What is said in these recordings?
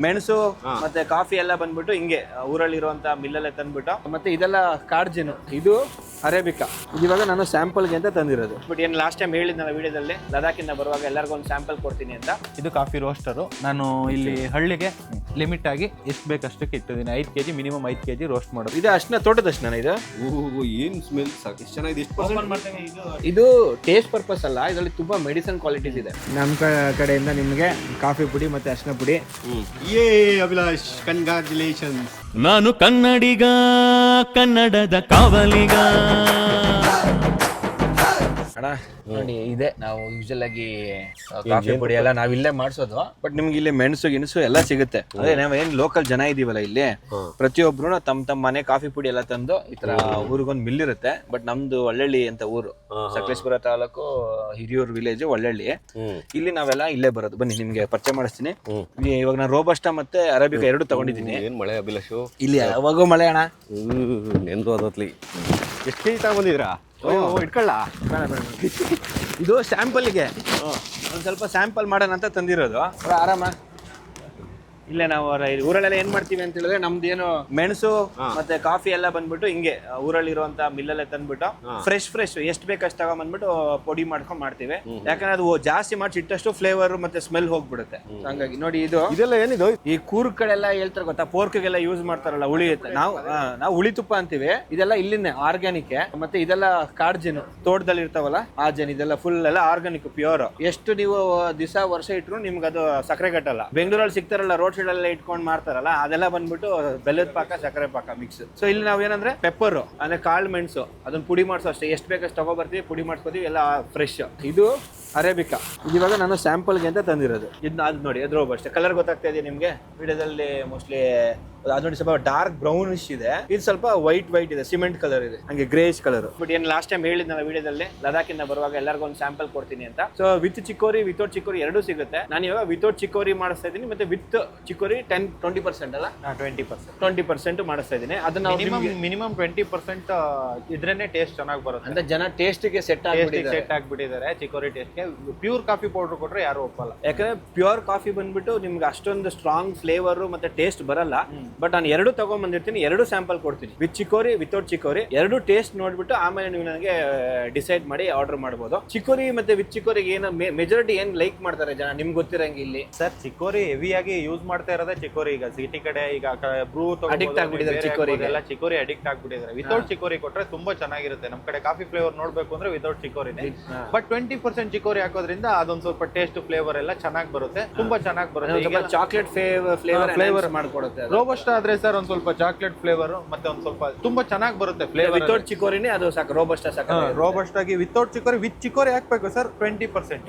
ಮೆಣಸು ಮತ್ತೆ ಕಾಫಿ ಎಲ್ಲ ಬಂದ್ಬಿಟ್ಟು ಹಿಂಗೆ ಊರಲ್ಲಿರುವಂತ ಮಿಲ್ಲಲ್ಲೇ ತಂದ್ಬಿಟ್ಟು ಮತ್ತೆ ಇದೆಲ್ಲ ಕಾರ್ಜಿನು, ಇದು ಅರೇಬಿಕಾ. ಇವಾಗ ನಾನು ಸ್ಯಾಂಪಲ್ಗೆ ಅಂತ ತಂದಿರೋದು. ಬಟ್ ಏನು ಲಾಸ್ಟ್ ಟೈಮ್ ಹೇಳಿದ್ನಲ್ಲ ವಿಡಿಯೋದಲ್ಲಿ, ಲದಾಖಿಂದ ಬರುವಾಗ ಎಲ್ಲರಿಗೂ ಒಂದು ಸ್ಯಾಂಪಲ್ ಕೊಡ್ತೀನಿ ಅಂತ. ಇದು ಕಾಫಿ ರೋಸ್ಟರು. ನಾನು ಇಲ್ಲಿ ಹಳ್ಳಿಗೆ ಲಿಮಿಟ್ ಆಗಿ ಎಷ್ಟು ಬೇಕಷ್ಟಕ್ಕೆ ಇಟ್ಟಿದ್ದೀನಿ. 5 kg ಮಿನಿಮಮ್ 5 kg ರೋಸ್ಟ್ ಮಾಡೋದು. ಇದು ಅಷ್ಟನ್ನ ತೋಟದ ಅಷ್ಟನ ಇದು. ಏನು ಸ್ಮೆಲ್ ಸಾಕು, ಎಷ್ಟು ಚೆನ್ನಾಗಿದೆ. ಇದು ಟೇಸ್ಟ್ ಪರ್ಪಸ್ ಅಲ್ಲ, ಇದರಲ್ಲಿ ತುಂಬಾ ಮೆಡಿಸಿನ್ ಕ್ವಾಲಿಟೀಸ್ ಇದೆ. ನಮ್ಮ ಕಡೆಯಿಂದ ನಿಮಗೆ ಕಾಫಿ ಪುಡಿ ಮತ್ತೆ ಅರಿಶಿನ ಪುಡಿ. ಯೇ ಅಭಿಲಾಷ್, ಕಂಗ್ರಾಚುಲೇಷನ್ಸ್. ನಾನು ಕನ್ನಡಿಗ, ಕನ್ನಡದ ಕಾವಲಿಗ. ಅಣ್ಣ ನೋಡಿ, ಇದೆ ನಾವು ಯೂಶಲ್ ಆಗಿ ಕಾಫಿ ಪುಡಿ ಎಲ್ಲ ನಾವ್ ಇಲ್ಲೇ ಮಾಡಿಸೋದು. ಬಟ್ ನಿಮ್ಗೆ ಇಲ್ಲಿ ಮೆಣಸು ಗಿಣಸು ಎಲ್ಲ ಸಿಗುತ್ತೆ. ಅದೇ ನಾವೇನ್ ಲೋಕಲ್ ಜನ ಇದೀವಲ್ಲ ಇಲ್ಲಿ, ಪ್ರತಿಯೊಬ್ರು ತಮ್ಮ ಮನೆ ಕಾಫಿ ಪುಡಿ ಎಲ್ಲ ತಂದು ಈ ತರ ಊರಿಗೊಂದು ಮಿಲ್ ಇರುತ್ತೆ. ಬಟ್ ನಮ್ದು ಒಳ್ಳಳ್ಳಿ ಅಂತ ಊರು, ಸಕಲೇಶ್ಪುರ ತಾಲೂಕು ಹಿರಿಯೂರು ವಿಲೇಜ್ ಒಳ್ಳಳ್ಳಿ. ಇಲ್ಲಿ ನಾವೆಲ್ಲ ಇಲ್ಲೇ ಬರೋದು. ಬನ್ನಿ ನಿಮ್ಗೆ ಪರಿಚಯ ಮಾಡಿಸ್ತೀನಿ. ಇವಾಗ ನಾನು ರೋಬಸ್ಟಾ ಮತ್ತೆ ಅರೇಬಿಕಾ ಎರಡು ತಗೊಂಡಿದ್ದೀನಿ. ಏನ್ ಮಳೆ ಅಭಿಲಾಷು, ಇಲ್ಲಿ ಯಾವಾಗೂ ಮಳೆ ಅಣ್ಣ. ನೆಂದು ಅದತ್ಲಿ ಎಷ್ಟು ಕೆಜಿ ತಗೊಂಡಿದ್ರಾ? ಇಟ್ಕೊಳ್ಳ. ಇದು ಸ್ಯಾಂಪಲ್ಗೆ ಒಂದ್ ಸ್ವಲ್ಪ ಸ್ಯಾಂಪಲ್ ಮಾಡೋಣ ಅಂತ ತಂದಿರೋದು. ಆರಾಮ ಇಲ್ಲೇ ನಾವು ಊರಲ್ಲೆಲ್ಲ ಏನ್ ಮಾಡ್ತೀವಿ ಅಂತ ಹೇಳಿದ್ರೆ, ನಮ್ದು ಏನು ಮೆಣಸು ಮತ್ತೆ ಕಾಫಿ ಎಲ್ಲ ಬಂದ್ಬಿಟ್ಟು ಹಿಂಗೆ ಊರಲ್ಲಿರುವಂತ ಮಿಲ್ಲಲ್ಲೇ ತಂದ್ಬಿಟ್ಟು ಫ್ರೆಶ್ ಎಷ್ಟು ಬೇಕಷ್ಟು ತಗೊಂಡ್ಬಂದ್ಬಿಟ್ಟು ಪುಡಿ ಮಾಡ್ಕೊಂಡ್ ಮಾಡ್ತೀವಿ. ಯಾಕಂದ್ರೆ ಅದು ಜಾಸ್ತಿ ಮಾಡಿ ಇಟ್ಟಷ್ಟು ಫ್ಲೇವರ್ ಮತ್ತೆ ಸ್ಮೆಲ್ ಹೋಗ್ಬಿಡುತ್ತೆ. ಹಂಗಾಗಿ ನೋಡಿ, ಇದೆಲ್ಲ ಏನಿದು ಈ ಕೂರ್ಗ್ ಕಡೆಲ್ಲ ಹೇಳ್ತಾರೆ ಗೊತ್ತಾ, ಪೋರ್ಕ್ಗೆಲ್ಲ ಯೂಸ್ ಮಾಡ್ತಾರಲ್ಲ ಹುಳಿ. ನಾವು ಹುಳಿ ತುಪ್ಪ ಅಂತೀವಿ. ಇದೆಲ್ಲ ಇಲ್ಲಿಂದ ಆರ್ಗ್ಯಾನಿಕ್. ಮತ್ತೆ ಇದೆಲ್ಲ ಕಾರ್ಜಿನು, ತೋಟದಲ್ಲಿ ಇರ್ತಾವಲ್ಲ ಆ ಜನ, ಇದೆಲ್ಲ ಫುಲ್ ಎಲ್ಲ ಆರ್ಗ್ಯಾನಿಕ್ ಪ್ಯೂರ್. ಎಷ್ಟು ನೀವು ದಿವಸ ವರ್ಷ ಇಟ್ರು ನಿಮ್ಗೆ ಅದು ಸಕ್ಕರೆ ಕಟ್ಟಲ್ಲ. ಬೆಂಗಳೂರಲ್ಲಿ ಸಿಗ್ತಾರಲ್ಲ ರೋಡ್ ಸೈಡ್ ಎಲ್ಲ ಇಟ್ಕೊಂಡು ಮಾಡ್ತಾರಲ್ಲ, ಅದೆಲ್ಲ ಬಂದ್ಬಿಟ್ಟು ಬೆಲ್ಲದ ಪಾಕ ಸಕ್ಕರೆ ಪಾಕ ಮಿಕ್ಸ್. ಸೊ ಇಲ್ಲಿ ನಾವ್ ಏನಂದ್ರೆ ಪೆಪ್ಪರ್ ಅಂದ್ರೆ ಕಾಳು ಮೆಣಸು, ಅದನ್ನ ಪುಡಿ ಮಾಡ್ಸೋ ಅಷ್ಟೇ. ಎಷ್ಟು ಬೇಕಷ್ಟು ತಗೊಬರ್ತೀವಿ, ಪುಡಿ ಮಾಡ್ಕೋತೀವಿ, ಎಲ್ಲ ಫ್ರೆಶ್. ಇದು ಅರೇಬಿಕಾ. ಇವಾಗ ನಾನು ಸ್ಯಾಂಪಲ್ಗೆ ಅಂತ ತಂದಿರೋದು. ಇದನ್ನ ಅದು ನೋಡಿ, ಅದ್ರ ಅಷ್ಟೇ ಕಲರ್ ಗೊತ್ತಾಗ್ತಾ ಇದೆ ನಿಮ್ಗೆ ವಿಡಿಯೋದಲ್ಲಿ. ಮೋಸ್ಟ್ಲಿ ಅದು ನೋಡಿ ಸ್ವಲ್ಪ ಡಾರ್ಕ್ ಬ್ರೌನಿಶ್ ಇದೆ. ಇದು ಸ್ವಲ್ಪ ವೈಟ್ ಇದೆ, ಸಿಮೆಂಟ್ ಕಲರ್ ಇದೆ, ಹಂಗೆ ಗ್ರೇಶ್ ಕಲರ್. ಬಟ್ ಏನ್ ಲಾಸ್ಟ್ ಟೈಮ್ ಹೇಳಿದ್ನಲ್ಲ ವಿಡಿಯೋದಲ್ಲಿ, ಲದಾಖಿಂದ ಬರುವಾಗ ಎಲ್ಲರಿಗೂ ಒಂದು ಸ್ಯಾಂಪಲ್ ಕೊಡ್ತೀನಿ ಅಂತ. ಸೊ ವಿತ್ ಚಿಕೋರಿ, ವಿತೌಟ್ ಚಿಕೋರಿ ಎರಡೂ ಸಿಗುತ್ತೆ. ನಾನು ಇವಾಗ ವಿತೌಟ್ ಚಿಕೋರಿ ಮಾಡಿಸ್ತಾ ಇದ್ದೀನಿ, ಮತ್ತೆ ವಿತ್ ಚಿಕೋರಿ 20% ಅಲ್ಲ 20% ಮಾಡಿಸ್ತಾ ಇದ್ದೀನಿ. ಅದನ್ನ ಮಿನಿಮಮ್ 20% ಇದ್ರೇನೆ ಟೇಸ್ಟ್ ಚೆನ್ನಾಗಿ ಬರುತ್ತೆ ಅಂದ್ರೆ ಜನ ಟೇಸ್ಟ್ಗೆ ಸೆಟ್ ಆಗ್ಬಿಟ್ಟಿದ್ದಾರೆ. ಚಿಕೋರಿ ಟೇಸ್ಟ್ಗೆ ಪ್ಯೂರ್ ಕಾಫಿ ಪೌಡರ್ ಕೊಟ್ರೆ ಯಾರು ಒಪ್ಪಲ್ಲ. ಯಾಕಂದ್ರೆ ಪ್ಯೂರ್ ಕಾಫಿ ಬಂದ್ಬಿಟ್ಟು ನಿಮ್ಗೆ ಅಷ್ಟೊಂದು ಸ್ಟ್ರಾಂಗ್ ಫ್ಲೇವರ್ ಮತ್ತೆ ಟೇಸ್ಟ್ ಬರಲ್ಲ. ಬಟ್ ನಾನು ಎರಡು ತಗೊಂಡ್ಬಂದಿರ್ತೀನಿ, ಎರಡು ಸ್ಯಾಂಪಲ್ ಕೊಡ್ತೀನಿ, ವಿತ್ ಚಿಕೋರಿ ವಿತೌಟ್ ಚಿಕೋರಿ. ಎರಡು ಟೇಸ್ಟ್ ನೋಡ್ಬಿಟ್ಟು ಆಮೇಲೆ ನೀವು ನನಗೆ ಡಿಸೈಡ್ ಮಾಡಿ ಆರ್ಡರ್ ಮಾಡಬಹುದು. ಚಿಕೋರಿ ಮತ್ತೆ ವಿತ್ ಚಿಕೋರಿಗೆ ಏನು ಮೆಜಾರಿಟಿ ಏನ್ ಲೈಕ್ ಮಾಡ್ತಾರೆ ಜನ ನಿಮ್ಗೆ ಗೊತ್ತಿರಂಗೆ ಇಲ್ಲಿ? ಸರ್ ಚಿಕೋರಿ ಹೆವಿಯಾಗಿ ಯೂಸ್ ಮಾಡ್ತಾ ಇರೋದೇ ಚಿಕೋರಿ. ಈಗ ಸಿಟಿ ಕಡೆ ಈಗ ಬ್ರೂ ಅಡಿಕ್ಟ್ ಆಗ್ಬಿಟ್ಟಿದ್ದಾರೆ ಚಿಕೋರಿಗೆ, ಎಲ್ಲ ಚಿಕೋರಿ ಅಡಿಕ್ಟ್ ಆಗ್ಬಿಟ್ಟಿದ್ದಾರೆ. ವಿತೌಟ್ ಚಿಕೋರಿ ಕೊಟ್ರೆ ತುಂಬಾ ಚೆನ್ನಾಗಿರುತ್ತೆ. ನಮ್ ಕಡೆ ಕಾಫಿ ಫ್ಲೇವರ್ ನೋಡ್ಬೇಕು ಅಂದ್ರೆ ವಿತೌಟ್ ಚಿಕೋರಿನೇ. ಬಟ್ 20% ಚಿಕೋರಿ ಹಾಕೋದ್ರಿಂದ ಅದೊಂದ್ ಸ್ವಲ್ಪ ಟೇಸ್ಟ್ ಫ್ಲೇವರ್ ಎಲ್ಲ ಚೆನ್ನಾಗಿ ಬರುತ್ತೆ, ತುಂಬಾ ಚೆನ್ನಾಗಿ ಬರುತ್ತೆ. ಚಾಕ್ಲೇಟ್ ಫ್ಲೇವರ್ ಮಾಡ್ಕೊಡುತ್ತೆ. ರೋಬಸ್ಟಾ ಆದ್ರೆ ಸರ್ ಒಂದ್ ಸ್ವಲ್ಪ ಚಾಕ್ಲೇಟ್ ಫ್ಲೇವರ್ ಮತ್ತೆ ಒಂದ್ ಸ್ವಲ್ಪ ತುಂಬಾ ಚೆನ್ನಾಗಿ ಬರುತ್ತೆ ಫ್ಲೇವರ್. ವಿತೌಟ್ ಚಿಕೋರಿನೇ ಅದು ಸಾಕು. ರೋಬಸ್ಟಾ ಸಾಕು. ರೋಬಸ್ಟಾ ಆಗಿ ವಿತೌಟ್ ಚಿಕೋರಿ, ವಿತ್ ಚಿಕೋರಿ ಹಾಕ್ಬೇಕು ಸರ್ 20%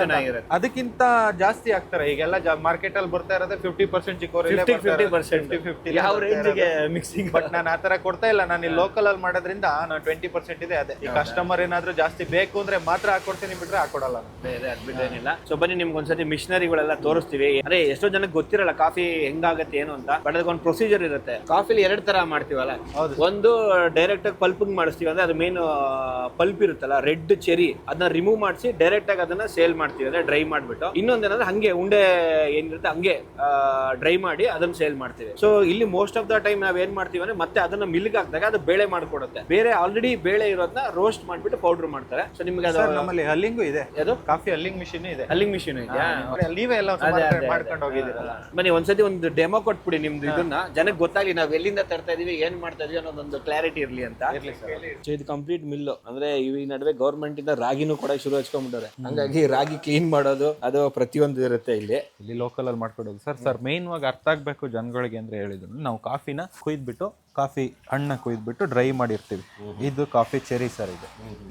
ಚೆನ್ನಾಗಿರುತ್ತೆ. ಅದಕ್ಕಿಂತ ಜಾಸ್ತಿ ಹಾಕ್ತಾರೆ ಈಗೆಲ್ಲ ಮಾರ್ಕೆಟ್ ಅಲ್ಲಿ ಬರ್ತಾ ಇರೋದೇ 50% ಚಿಕೋರಿ, 50% ಯಾವ ರೇಂಜ್ಗೆ ಮಿಕ್ಸಿಂಗ್. ಬಟ್ ನಾನು ಆತರ ಕೊಡ್ತಾ ಇಲ್ಲ. ನಾನು ಇಲ್ಲಿ ಲೋಕಲ್ ಅಲ್ಲಿ ಮಾಡೋದ್ರಿಂದ ನಾನು 20% ಇದೆ. ಅದೇ ಈ ಕಸ್ಟಮರ್ ಏನಾದ್ರೂ ಜಾಸ್ತಿ ಬೇಕು ಅಂದ್ರೆ ಮಾತ್ರ ಹಾಕೊಡ್ತೀನಿ, ಬಿಟ್ರೆ ಹಾಕೊಡಲ್ಲ. ಏನಿಲ್ಲ. ಸೊ ಬನ್ನಿ ನಿಮ್ಗೆ ಒಂದ್ಸತಿ ಮಿಷನರಿಗಳೆಲ್ಲ ತೋರಿಸ್ತೀವಿ. ಅಂದ್ರೆ ಎಷ್ಟೋ ಜನಕ್ಕೆ ಗೊತ್ತಿರಲ್ಲ ಕಾಫಿ ಹೆಂಗಾಗತ್ತೆ ಏನು ಅಂತ. ಬಟ್ ಅದಕ್ಕೊಂದು ಪ್ರೊಸೀಜರ್ ಇರುತ್ತೆ. ಕಾಫಿಲಿ 2 ತರ ಮಾಡ್ತೀವಲ್ಲ, ಒಂದು ಡೈರೆಕ್ಟ್ ಆಗಿ ಪಲ್ಪಿಂಗ್ ಮಾಡಿಸ್ತೀವಿ. ಅಂದ್ರೆ ಅದು ಮೇನ್ ಪಲ್ಪ್ ಇರುತ್ತಲ್ಲ, ರೆಡ್ ಚೆರಿ, ಅದನ್ನ ರಿಮೂವ್ ಮಾಡಿಸಿ ಡೈರೆಕ್ಟ್ ಆಗಿ ಅದನ್ನ ಸೇಲ್ ಮಾಡ್ತೀವಿ, ಅಂದ್ರೆ ಡ್ರೈ ಮಾಡ್ಬಿಟ್ಟು. ಇನ್ನೊಂದೇನಂದ್ರೆ ಹಂಗೆ ಉಂಡೆ ಏನಿರುತ್ತೆ ಹಂಗೆ ಡ್ರೈ ಮಾಡಿ ಅದನ್ನ ಸೇಲ್ ಮಾಡ್ತೀವಿ. ಸೊ ಇಲ್ಲಿ ಮೋಸ್ಟ್ ಆಫ್ ದ ಟೈಮ್ ನಾವ್ ಏನ್ ಮಾಡ್ತೀವಿ ಅಂದ್ರೆ ಮತ್ತೆ ಅದನ್ನ ಮಿಲ್ಗೆ ಹಾಕಿದಾಗ ಅದು ಬೇಳೆ ಮಾಡ್ಕೊಡುತ್ತೆ. ಬೇರೆ ಆಲ್ರೆಡಿ ಬೇಳೆ ಇರೋದನ್ನ ರೋಸ್ಟ್ ಮಾಡ್ಬಿಟ್ಟು ಪೌಡರ್ ಮಾಡ್ತಾರೆ. ಸೊ ನಿಮ್ಗೆ ನಮ್ಮಲ್ಲಿ ಹಲ್ಲಿಂಗು ಇದೆ, ಅದು ಕಾಫಿ ಹಲ್ಲಿಂಗ್ ಮಿಷಿನ್ ಇದೆ. ಹಲ್ಲಿಂಗ್ ಮಿಷಿನ್ ಇದೆಯಾ? ನೀವೇ ಎಲ್ಲ ಮಾಡ್ಕೊಂಡು ಹೋಗಿದ್ದೀರಲ್ಲ. ಬನ್ನಿ ಒಂದ್ಸತಿ ಒಂದು ಡೆಮೋ ಕೊಟ್ಬಿಡಿ ನಿಮ್ದು. ಇದನ್ನ ಜನಕ್ಕೆ ಗೊತ್ತಾಗ್ಲಿ ನಾವ್ ಎಲ್ಲಿಂದ ತರ್ತಾ ಇದೀವಿ, ಏನ್ ಮಾಡ್ತಾ ಇದೀವಿ ಅನ್ನೋದೊಂದು ಕ್ಲಾರಿಟಿ ಇರ್ಲಿ ಅಂತ. ಇದು ಕಂಪ್ಲೀಟ್ ಮಿಲ್ಲು. ಅಂದ್ರೆ ಈ ನಡುವೆ ಗೌರ್ಮೆಂಟ್ ಇಂದ ರಾಗಿನೂ ಕೂಡ ಶುರು ಹಚ್ಕೊಂಡ್ಬಿಟ್ಟಾರೆ. ಹಂಗಾಗಿ ರಾಗಿ ಕ್ಲೀನ್ ಮಾಡೋದು ಅದು ಪ್ರತಿಯೊಂದು ಇರುತ್ತೆ ಇಲ್ಲಿ ಲೋಕಲ್ ಅಲ್ಲಿ ಮಾಡ್ಕೊಡೋದು. ಸರ್ ಮೇನ್ ಆಗಿ ಅರ್ಥ ಆಗ್ಬೇಕು ಜನಗಳಿಗೆ ಅಂದ್ರೆ ಹೇಳಿದ್ರು, ನಾವು ಕಾಫಿನ ಕುಯ್ದ್ಬಿಟ್ಟು, ಕಾಫಿ ಹಣ್ಣ ಕುಯ್ದ್ಬಿಟ್ಟು ಡ್ರೈ ಮಾಡಿರ್ತೀವಿ. ಇದು ಕಾಫಿ ಚೆರಿ ಸರ್.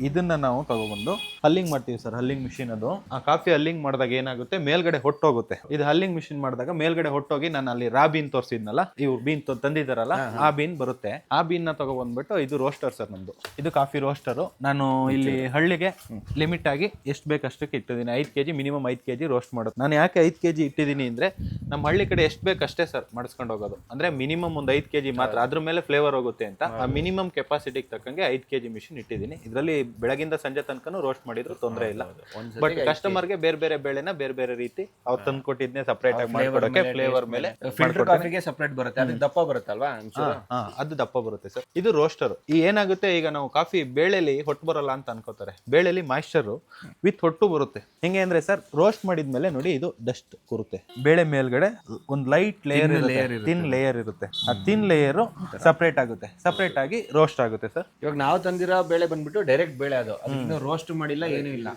ಇದನ್ನ ನಾವು ತಗೊಬಂದು ಹಲ್ಲಿಂಗ್ ಮಾಡ್ತೀವಿ ಸರ್. ಹಲ್ಲಿಂಗ್ ಮಿಷಿನ್ ಅದು. ಆ ಕಾಫಿ ಹಲ್ಲಿಂಗ್ ಮಾಡಿದಾಗ ಏನಾಗುತ್ತೆ, ಮೇಲ್ಗಡೆ ಹೊಟ್ಟೋಗುತ್ತೆ. ಇದು ಹಲ್ಲಿಂಗ್ ಮಿಷಿನ್ ಮಾಡಿದಾಗ ಮೇಲ್ಗಡೆ ಹೊಟ್ಟೋಗಿ, ನಾನು ಅಲ್ಲಿ ರಾ ಬೀನ್ ತೋರಿಸಿದ್ನಲ್ಲ, ಇವ್ರು ಬೀನ್ ತಂದಿದ್ದಾರಲ್ಲ, ಆ ಬೀನ್ ಬರುತ್ತೆ. ಆ ಬೀನ್ ನ ತಗೊಬಂದ್ಬಿಟ್ಟು, ಇದು ರೋಸ್ಟರ್ ಸರ್ ನಮ್ದು. ಇದು ಕಾಫಿ ರೋಸ್ಟರು. ನಾನು ಇಲ್ಲಿ ಹಳ್ಳಿಗೆ ಲಿಮಿಟ್ ಆಗಿ ಎಷ್ಟು ಬೇಕಷ್ಟಕ್ಕೆ ಇಟ್ಟಿದ್ದೀನಿ. 5 kg ಮಿನಿಮಮ್ 5 kg ರೋಸ್ಟ್ ಮಾಡೋದು. ನಾನು ಯಾಕೆ 5 kg ಇಟ್ಟಿದ್ದೀನಿ ಅಂದ್ರೆ, ನಮ್ಮ ಹಳ್ಳಿ ಕಡೆ ಎಷ್ಟು ಬೇಕಷ್ಟೇ ಸರ್ ಮಾಡಿಸ್ಕೊಂಡು ಹೋಗೋದು. ಅಂದ್ರೆ ಮಿನಿಮಮ್ ಒಂದು 5 kg ಮಾತ್ರ. ಅದ್ರ ಮೇಲೆ ಫ್ಲೇವರ್ ಹೋಗುತ್ತೆ ಅಂತ ಆ ಮಿನಿಮಮ್ ಕೆಪಾಸಿಟಿಗೆ ತಕ್ಕಂಗೆ 5 kg ಮಿಷಿನ್ ಇಟ್ಟಿದ್ದೀನಿ. ಇದರಲ್ಲಿ ಬೆಳಗಿಂದ ಸಂಜೆ ತನಕನೂ ರೋಸ್ಟ್ ಮಾಡಿದ್ರು ತೊಂದರೆ ಇಲ್ಲ. ಬಟ್ ಕಸ್ಟಮರ್ಗೆ ಬೇರೆ ಬೇರೆ ಬೆಳೆನ ಬೇರೆ ಬೇರೆ ರೀತಿ ಅವ್ರು ತಂದು ಕೊಟ್ಟಿದ್ನೇ ಸಪರೇಟ್ ಆಗಿ ಮಾಡ್ಕೊಡಕ್ಕೆ ಫ್ಲೇವರ್ ಮೇಲೆ ಫಿಲ್ಟರ್ ಕಾಫಿಗೆ ಸೆಪರೇಟ್ ಬರುತ್ತೆ, ಅದು ದಪ್ಪ ಬರುತ್ತಲ್ವಾ? ಅದು ದಪ್ಪ ಬರುತ್ತೆ ಸರ್. ಇದು ರೋಸ್ಟರ್. ಈ ಏನಾಗುತ್ತೆ, ಈಗ ನಾವು ಕಾಫಿ ಬೇಳೆಲಿ ಹೊಟ್ಟು ಬರಲ್ಲ ಅಂತ ಅನ್ಕೋತಾರೆ. ಬೇಳೆಲಿ ಮಾಯಿಶ್ಚರ್ ವಿತ್ ಹೊಟ್ಟು ಬರುತ್ತೆ. ಹೆಂಗೆ ಅಂದ್ರೆ ಸರ್, ರೋಸ್ಟ್ ಮಾಡಿದ್ಮೇಲೆ ನೋಡಿ ಇದು ಡಸ್ಟ್ ಕೂರುತ್ತೆ. ಬೇಳೆ ಮೇಲ್ಗಡೆ ಒಂದು ಲೈಟ್ ಲೇಯರ್ ಥಿನ್ ಲೇಯರ್ ಇರುತ್ತೆ. ಆ ಥಿನ್ ಲೇಯರ್ ಸಪರೇಟ್ ಆಗುತ್ತೆ, ಸಪರೇಟ್ ಆಗಿ ರೋಸ್ಟ್ ಆಗುತ್ತೆ ಸರ್. ಇವಾಗ ನಾವು ತಂದಿರೋ ಬೇಳೆ ಬಂದ್ಬಿಟ್ಟು ಡೈರೆಕ್ಟ್ ಬೇಳೆ, ಅದು ಅದನ್ನ ರೋಸ್ಟ್ ಮಾಡಿಲ್ಲ, ಏನೂ ಇಲ್ಲ,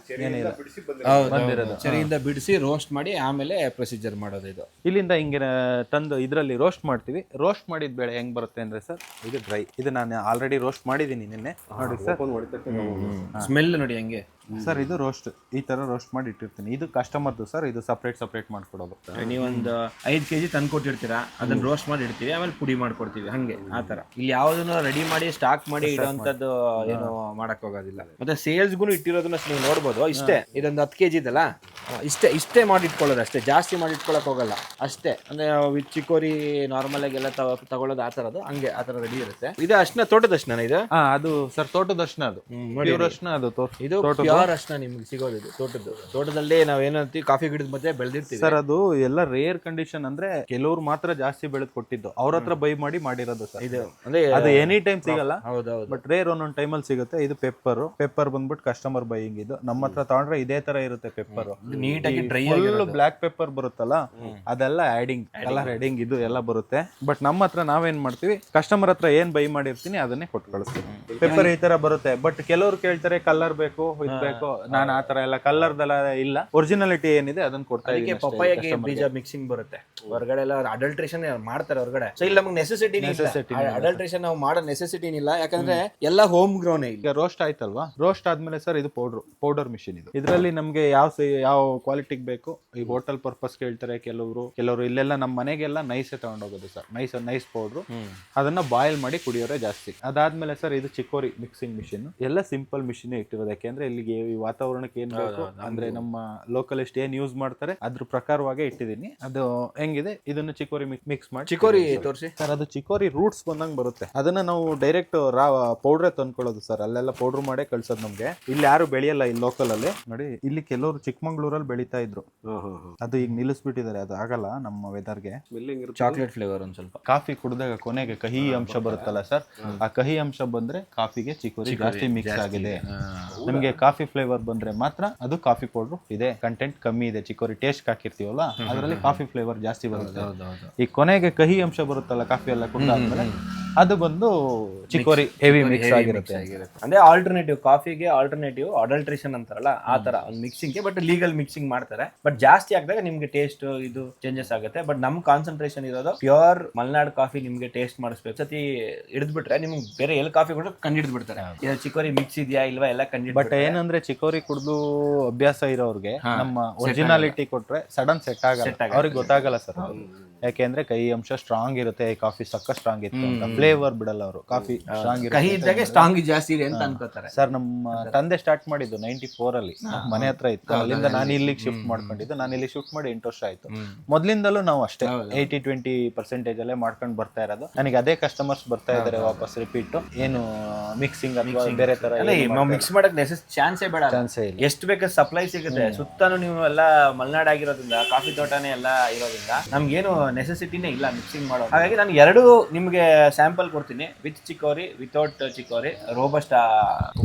ಬಂದಿರೋದು ಚರಿಯಿಂದ ಬಿಡಿಸಿ ರೋಸ್ಟ್ ಮಾಡಿ ಆಮೇಲೆ ಪ್ರೊಸೀಜರ್ ಮಾಡೋದು. ಇದು ಇಲ್ಲಿಂದ ಹಿಂಗೆ ತಂದು ಇದರಲ್ಲಿ ರೋಸ್ಟ್ ಮಾಡ್ತೀವಿ. ರೋಸ್ಟ್ ಮಾಡಿದ ಬೇಳೆ ಹೆಂಗ್ ಬರುತ್ತೆ ಅಂದ್ರೆ ಸರ್, ಇದು ಡ್ರೈ. ಇದು ನಾನು ಆಲ್ರೆಡಿ ರೋಸ್ಟ್ ಮಾಡಿದ್ದೀನಿ ನಿನ್ನೆ, ನೋಡಿ ಸರ್. ಸ್ಮೆಲ್ ನೋಡಿ ಹಂಗೆ ಸರ್. ಇದು ರೋಸ್ಟ್ ಈ ತರ ರೋಸ್ಟ್ ಮಾಡಿ ಇಟ್ಟಿರ್ತೀನಿ. ಇದು ಕಸ್ಟಮರ್ದು ಸರ್, ಇದು ಸಪರೇಟ್ ಮಾಡ್ಕೊಡೋದು. ನೀವೊಂದು 5 kg ತಂದು ಕೊಟ್ಟಿರ್ತೀರಾ, ಅದನ್ನ ರೋಸ್ಟ್ ಮಾಡಿ ಇಡ್ತೀವಿ, ಆಮೇಲೆ ಪುಡಿ ಮಾಡ್ಕೊಡ್ತೀವಿ. ಹಂಗೆ ಆ ತರ ಇಲ್ಲಿ ಯಾವ್ದನ್ನು ರೆಡಿ ಮಾಡಿ ಸ್ಟಾಕ್ ಮಾಡಿ ಇಡುವಂತದ್ದು ಏನು ಮಾಡಕ್ ಹೋಗೋದಿಲ್ಲ. ಮತ್ತೆ ಸೇಲ್ಸ್ಗೂ ಇಟ್ಟಿರೋದನ್ನ ನೀವು ನೋಡ್ಬೋದು. ಇಷ್ಟೇ, ಇದೊಂದು 10 kg ಇದಲ್ಲ, ಇಷ್ಟೇ ಮಾಡಿ ಇಟ್ಕೊಳ್ಳೋದು ಅಷ್ಟೇ, ಜಾಸ್ತಿ ಮಾಡಿ ಇಟ್ಕೊಳಕ್ ಹೋಗಲ್ಲ ಅಷ್ಟೇ. ಅಂದ್ರೆ ವಿತ್ ಚಿಕೋರಿ ನಾರ್ಮಲ್ ಆಗಿ ಎಲ್ಲ ತಗೊಳ್ಳೋದು ಆ ತರದ್ದು, ಹಂಗೆ ಆ ತರ ರೆಡಿ ಇರುತ್ತೆ. ಇದು ಅರ್ಶಿನ, ತೋಟದ ಅರ್ಶಿನ ಇದು. ಅದು ಸರ್ ತೋಟದ ಅರ್ಶಿನ. ಅದು ಪ್ಯೂರ್ ಅರ್ಶಿನ. ಅದು ಇದು ಪ್ಯೂರ್ ಅರ್ಶಿನ ನಿಮ್ಗೆ ಸಿಗೋದು. ಇದು ತೋಟದಲ್ಲಿ ನಾವ್ ಏನಂತೀವಿ, ಕಾಫಿ ಗಿಡದ ಮಧ್ಯೆ ಬೆಳೆದಿರ್ತೀವಿ ಸರ್. ಅದು ಎಲ್ಲ ರೇರ್ ಕಂಡೀಷನ್, ಅಂದ್ರೆ ಕೆಲವ್ರು ಮಾತ್ರ ಜಾಸ್ತಿ ಬೆಳೆದ್ ಕೊಟ್ಟಿದ್ದು, ಅವ್ರ ಹತ್ರ ಬೈ ಮಾಡಿ ಮಾಡಿರೋದು ಸರ್. ಇದು ಅಂದ್ರೆ ಅದು ಎನಿ ಟೈಮ್ ಸಿಗಲ್ಲ. ಹೌದೌದು. ಬಟ್ ರೇರ್ ಒಂದೊಂದು ಟೈಮಲ್ಲಿ ಸಿಗುತ್ತೆ. ಇದು ಪೆಪ್ಪರ್ ಬಂದ್ಬಿಟ್ಟು ಕಸ್ಟಮರ್ ಬೈಯಿಂಗ್. ಇದು ನಮ್ಮ ಹತ್ರ ತಗೊಂಡ್ರೆ ಇದೇ ತರ ಇರುತ್ತೆ. ಪೆಪ್ಪರ್ ನೀಟಾಗಿ ಡ್ರೈ ಬ್ಲಾಕ್ ಪೆಪ್ಪರ್ ಬರುತ್ತಲ್ಲ, ಅದೆಲ್ಲ ಆಡಿಂಗ್, ಕಲರ್ ಆಡಿಂಗ್ ಇದು ಎಲ್ಲ ಬರುತ್ತೆ. ಬಟ್ ನಮ್ಮ ಹತ್ರ ನಾವೇನ್ ಮಾಡ್ತೀವಿ, ಕಸ್ಟಮರ್ ಹತ್ರ ಏನ್ ಬೈ ಮಾಡಿರ್ತೀನಿ ಅದನ್ನೇ ಕೊಟ್ಟು ಕಳಿಸ್ತೀವಿ. ಪೆಪ್ಪರ್ ಈ ತರ ಬರುತ್ತೆ. ಬಟ್ ಕೆಲವ್ರು ಕೇಳ್ತಾರೆ ಕಲರ್ ಬೇಕು, ಇದು ಬೇಕು. ನಾನು ಆ ತರ ಎಲ್ಲ ಕಲರ್ದೆಲ್ಲ ಇಲ್ಲ, ಒರಿಜಿನಾಲಿಟಿ ಏನಿದೆ ಅದನ್ನ ಕೊಡ್ತಾ ಇದ್ದೀನಿ. ಪಪ್ಪಾಯಗೆ ಬೀಜ ಮಿಕ್ಸಿಂಗ್ ಬರುತ್ತೆ. ಹೊರಗಡೆ ಎಲ್ಲ ಅಡಲ್ಟ್ರೇಷನ್ ಮಾಡ್ತಾರೆ ಹೊರಗಡೆ. ಸೊ ಇಲ್ಲಿ ನಮಗೆ ನೆಸೆಸಿಟಿ ಅಡಲ್ಟ್ರೇಷನ್ ನಾವು ಮಾಡೋ ನೆಸೆಸಿಟಿ ಇಲ್ಲ, ಯಾಕಂದ್ರೆ ಎಲ್ಲ ಹೋಮ್ ಗ್ರೋನ್. ಈಗ ರೋಸ್ಟ್ ಆಯ್ತಲ್ವಾ, ರೋಸ್ಟ್ ಆದ್ಮೇಲೆ ಸರ್ ಇದು ಪೌಡರ್ ಮಿಷಿನ್. ಇದು ಇದರಲ್ಲಿ ನಮ್ಗೆ ಯಾವ ಕ್ವಾಲಿಟಿಗೆ ಬೇಕು. ಈ ಹೋಟೆಲ್ ಪರ್ಪಸ್ ಕೇಳ್ತಾರೆ ಕೆಲವರು ಇಲ್ಲೆಲ್ಲ ನಮ್ಮ ಮನೆಗೆಲ್ಲ ನೈಸೇ ತಗೊಂಡೋಗೋದು ಸರ್. ನೈಸ್ ಪೌಡ್ರು, ಅದನ್ನ ಬಾಯ್ಲ್ ಮಾಡಿ ಕುಡಿಯೋರೆ ಜಾಸ್ತಿ. ಅದಾದ್ಮೇಲೆ ಸರ್ ಇದು ಚಿಕೋರಿ ಮಿಕ್ಸಿಂಗ್ ಮಿಷಿನ್. ಎಲ್ಲ ಸಿಂಪಲ್ ಮಿಷಿನ್ ಇಟ್ಟಿರೋದು, ಯಾಕೆಂದ್ರೆ ಇಲ್ಲಿಗೆ ಈ ವಾತಾವರಣಕ್ಕೆ ಏನ್ ಬೇಕು ಅಂದ್ರೆ ನಮ್ಮ ಲೋಕಲಿಸ್ಟ್ ಏನ್ ಯೂಸ್ ಮಾಡ್ತಾರೆ ಅದ್ರ ಪ್ರಕಾರವಾಗೇ ಇಟ್ಟಿದ್ದೀನಿ. ಅದು ಹೆಂಗಿದೆ, ಇದನ್ನ ಚಿಕೋರಿ ಮಿಕ್ಸ್ ಮಾಡಿ. ಚಿಕೋರಿ ತೋರಿಸಿ ಸರ್. ಅದು ಚಿಕೋರಿ ರೂಟ್ಸ್ ಬಂದಂಗ್ ಬರುತ್ತೆ. ಅದನ್ನ ನಾವು ಡೈರೆಕ್ಟ್ ಪೌಡ್ರೇ ತಂದ್ಕೊಳ್ಳೋದು ಸರ್. ಅಲ್ಲೆಲ್ಲ ಪೌಡರ್ ಮಾಡೇ ಕಳ್ಸೋದು ನಮ್ಗೆ. ಇಲ್ಲಿ ಯಾರು ಬೆಳೆಯಲ್ಲ ಈ ಲೋಕಲ್ ಅಲ್ಲಿ. ನೋಡಿ ಇಲ್ಲಿ ಕೆಲವರು ಚಿಕ್ಕಮಂಗ್ಳೂರಲ್ಲಿ ಬೆಳೀತಾ ಇದ್ರು, ಅದು ಈಗ ನಿಲ್ಲಿಸ್ಬಿಟ್ಟಿದ್ದಾರೆ. ಅದು ಆಗಲ್ಲ ನಮ್ಮ ವೆದರ್ಗೆ. ಚಾಕ್ಲೇಟ್ ಫ್ಲೇವರ್ ಒಂದ್ ಸ್ವಲ್ಪ. ಕಾಫಿ ಕುಡಿದಾಗ ಕೊನೆಗೆ ಕಹಿ ಅಂಶ ಬರುತ್ತಲ್ಲ ಸರ್, ಆ ಕಹಿ ಅಂಶ ಬಂದ್ರೆ ಕಾಫಿಗೆ ಚಿಕೋರಿ ಜಾಸ್ತಿ ಮಿಕ್ಸ್ ಆಗಿದೆ. ನಮ್ಗೆ ಕಾಫಿ ಫ್ಲೇವರ್ ಬಂದ್ರೆ ಮಾತ್ರ ಅದು ಕಾಫಿ ಪೌಡರ್ ಇದೆ, ಕಂಟೆಂಟ್ ಕಮ್ಮಿ ಇದೆ. ಚಿಕೋರಿ ಟೇಸ್ಟ್ ಹಾಕಿರ್ತೀವಲ್ಲ, ಅದರಲ್ಲಿ ಕಾಫಿ ಫ್ಲೇವರ್ ಜಾಸ್ತಿ ಬರುತ್ತೆ. ಈ ಕೊನೆಗೆ ಕಹಿ ಅಂಶ ಬರುತ್ತಲ್ಲ ಕಾಫಿ ಎಲ್ಲ ಕುಡಿದಾದ್ಮೇಲೆ, ಅದು ಬಂದು ಚಿಕೋರಿ ಹೆವಿ ಮಿಕ್ಸ್ ಆಗಿರುತ್ತೆ. ಅಂದ್ರೆ ಆಲ್ಟರ್ನೇಟಿವ್, ಕಾಫಿಗೆ ಆಲ್ಟರ್ನೇಟಿವ್ ಅಡಲ್ಟ್ರೇಷನ್ ಅಂತಾರಲ್ಲ ಆ ತರ ಒಂದು ಮಿಕ್ಸಿಂಗ್. ಬಟ್ ಲೀಗಲ್ ಮಿಕ್ಸಿಂಗ್ ಮಾಡ್ತಾರೆ. ಬಟ್ ಜಾಸ್ತಿ ಆಗಿದಾಗ ನಿಮ್ಗೆ ಟೇಸ್ಟ್ ಇದು ಚೇಂಜಸ್ ಆಗುತ್ತೆ. ಬಟ್ ನಮ್ ಕಾನ್ಸಂಟ್ರೇಷನ್ ಇರೋದು ಪ್ಯೂರ್ ಮಲ್ನಾಡ್ ಕಾಫಿ. ನಿಮ್ಗೆ ಟೇಸ್ಟ್ ಮಾಡಿಸ್ಬೇಕು. ಸತಿ ಹಿಡಿದ್ಬಿಟ್ರೆ ನಿಮ್ಗೆ ಬೇರೆ ಎಲ್ಲಿ ಕಾಫಿ ಕೂಡ ಕಂಡಿಡ್ದು ಬಿಡ್ತಾರೆ, ಚಿಕೋರಿ ಮಿಕ್ಸ್ ಇದೆಯಾ ಇಲ್ವಾ ಎಲ್ಲ ಕಂಡಿಡ್. ಬಟ್ ಏನಂದ್ರೆ ಚಿಕೋರಿ ಕುಡಿದು ಅಭ್ಯಾಸ ಇರೋರ್ಗೆ ನಮ್ಮ ಒರಿಜಿನಾಲಿಟಿ ಕೊಟ್ರೆ ಸಡನ್ ಸೆಟ್ ಆಗಲ್ಲ, ಅವ್ರಿಗೆ ಗೊತ್ತಾಗಲ್ಲ ಸರ್. ಯಾಕೆಂದ್ರೆ ಕಹಿ ಅಂಶ ಸ್ಟ್ರಾಂಗ್ ಇರುತ್ತೆ. ಕಾಫಿ ಸಕ್ಕ ಸ್ಟ್ರಾಂಗ್ ಇತ್ತು ಅಂತ ಫ್ಲೇವರ್ ಬಿಡಲ್ಲ ಅವರು. ಕಾಫಿ ಸ್ಟ್ರಾಂಗ್ ಕಹಿ ಇದ್ದಾಗ ಸ್ಟ್ರಾಂಗ್ ಜಾಸ್ತಿ ಇದೆ ಅಂತ ಅನ್ಕೋತಾರೆ ಸರ್. ನಮ್ಮ ತಂದೆ ಸ್ಟಾರ್ಟ್ ಮಾಡಿದ್ದು 94 ಅಲ್ಲಿ, ಮನೆ ಹತ್ರ ಇತ್ತು. ಅಲ್ಲಿಂದ ನಾನು ಇಲ್ಲಿಗೆ ಶಿಫ್ಟ್ ಮಾಡ್ಕೊಂಡಿದ್ದು. ನಾನು ಇಲ್ಲಿ ಶಿಫ್ಟ್ ಮಾಡಿ 8 ವರ್ಷ ಆಯ್ತು. ಮೊದ್ಲಿಂದಲೂ ನಾವು ಅಷ್ಟೇ 80-20% ಅಲ್ಲೇ ಮಾಡ್ಕೊಂಡು ಬರ್ತಾ ಇರೋದು. ನನಗೆ ಅದೇ ಕಸ್ಟಮರ್ಸ್ ಬರ್ತಾ ಇದಾರೆ ವಾಪಸ್ ರಿಪೀಟ್. ಏನು ಮಿಕ್ಸಿಂಗ್ ಅಥವಾ ಬೇರೆ ತರ ಮಿಕ್ಸ್ ಮಾಡಕ್ ಚಾನ್ಸೇ ಬೇಡ, ಚಾನ್ಸೇ ಇಲ್ಲ. ಎಷ್ಟು ಬೇಕಾದ್ರೆ ಸಪ್ಲೈ ಸಿಗುತ್ತೆ. ಸುತ್ತಾನು ನೀವು ಎಲ್ಲ ಮಲ್ನಾಡ್ ಆಗಿರೋದ್ರಿಂದ, ಕಾಫಿ ತೋಟನೇ ಎಲ್ಲ ಇರೋದ್ರಿಂದ ನಮ್ಗೇನು ನೆಸೆಸಿಟಿನೇ ಇಲ್ಲ ಮಿಕ್ಸಿಂಗ್ ಮಾಡೋ. ಹಾಗಾಗಿ ನಾನು ಎರಡು ನಿಮ್ಗೆ ಸ್ಯಾಂಪಲ್ ಕೊಡ್ತೀನಿ, ವಿತ್ ಚಿಕೋರಿ, ವಿತೌಟ್ ಚಿಕೋರಿ, ರೋಬಸ್ಟಾ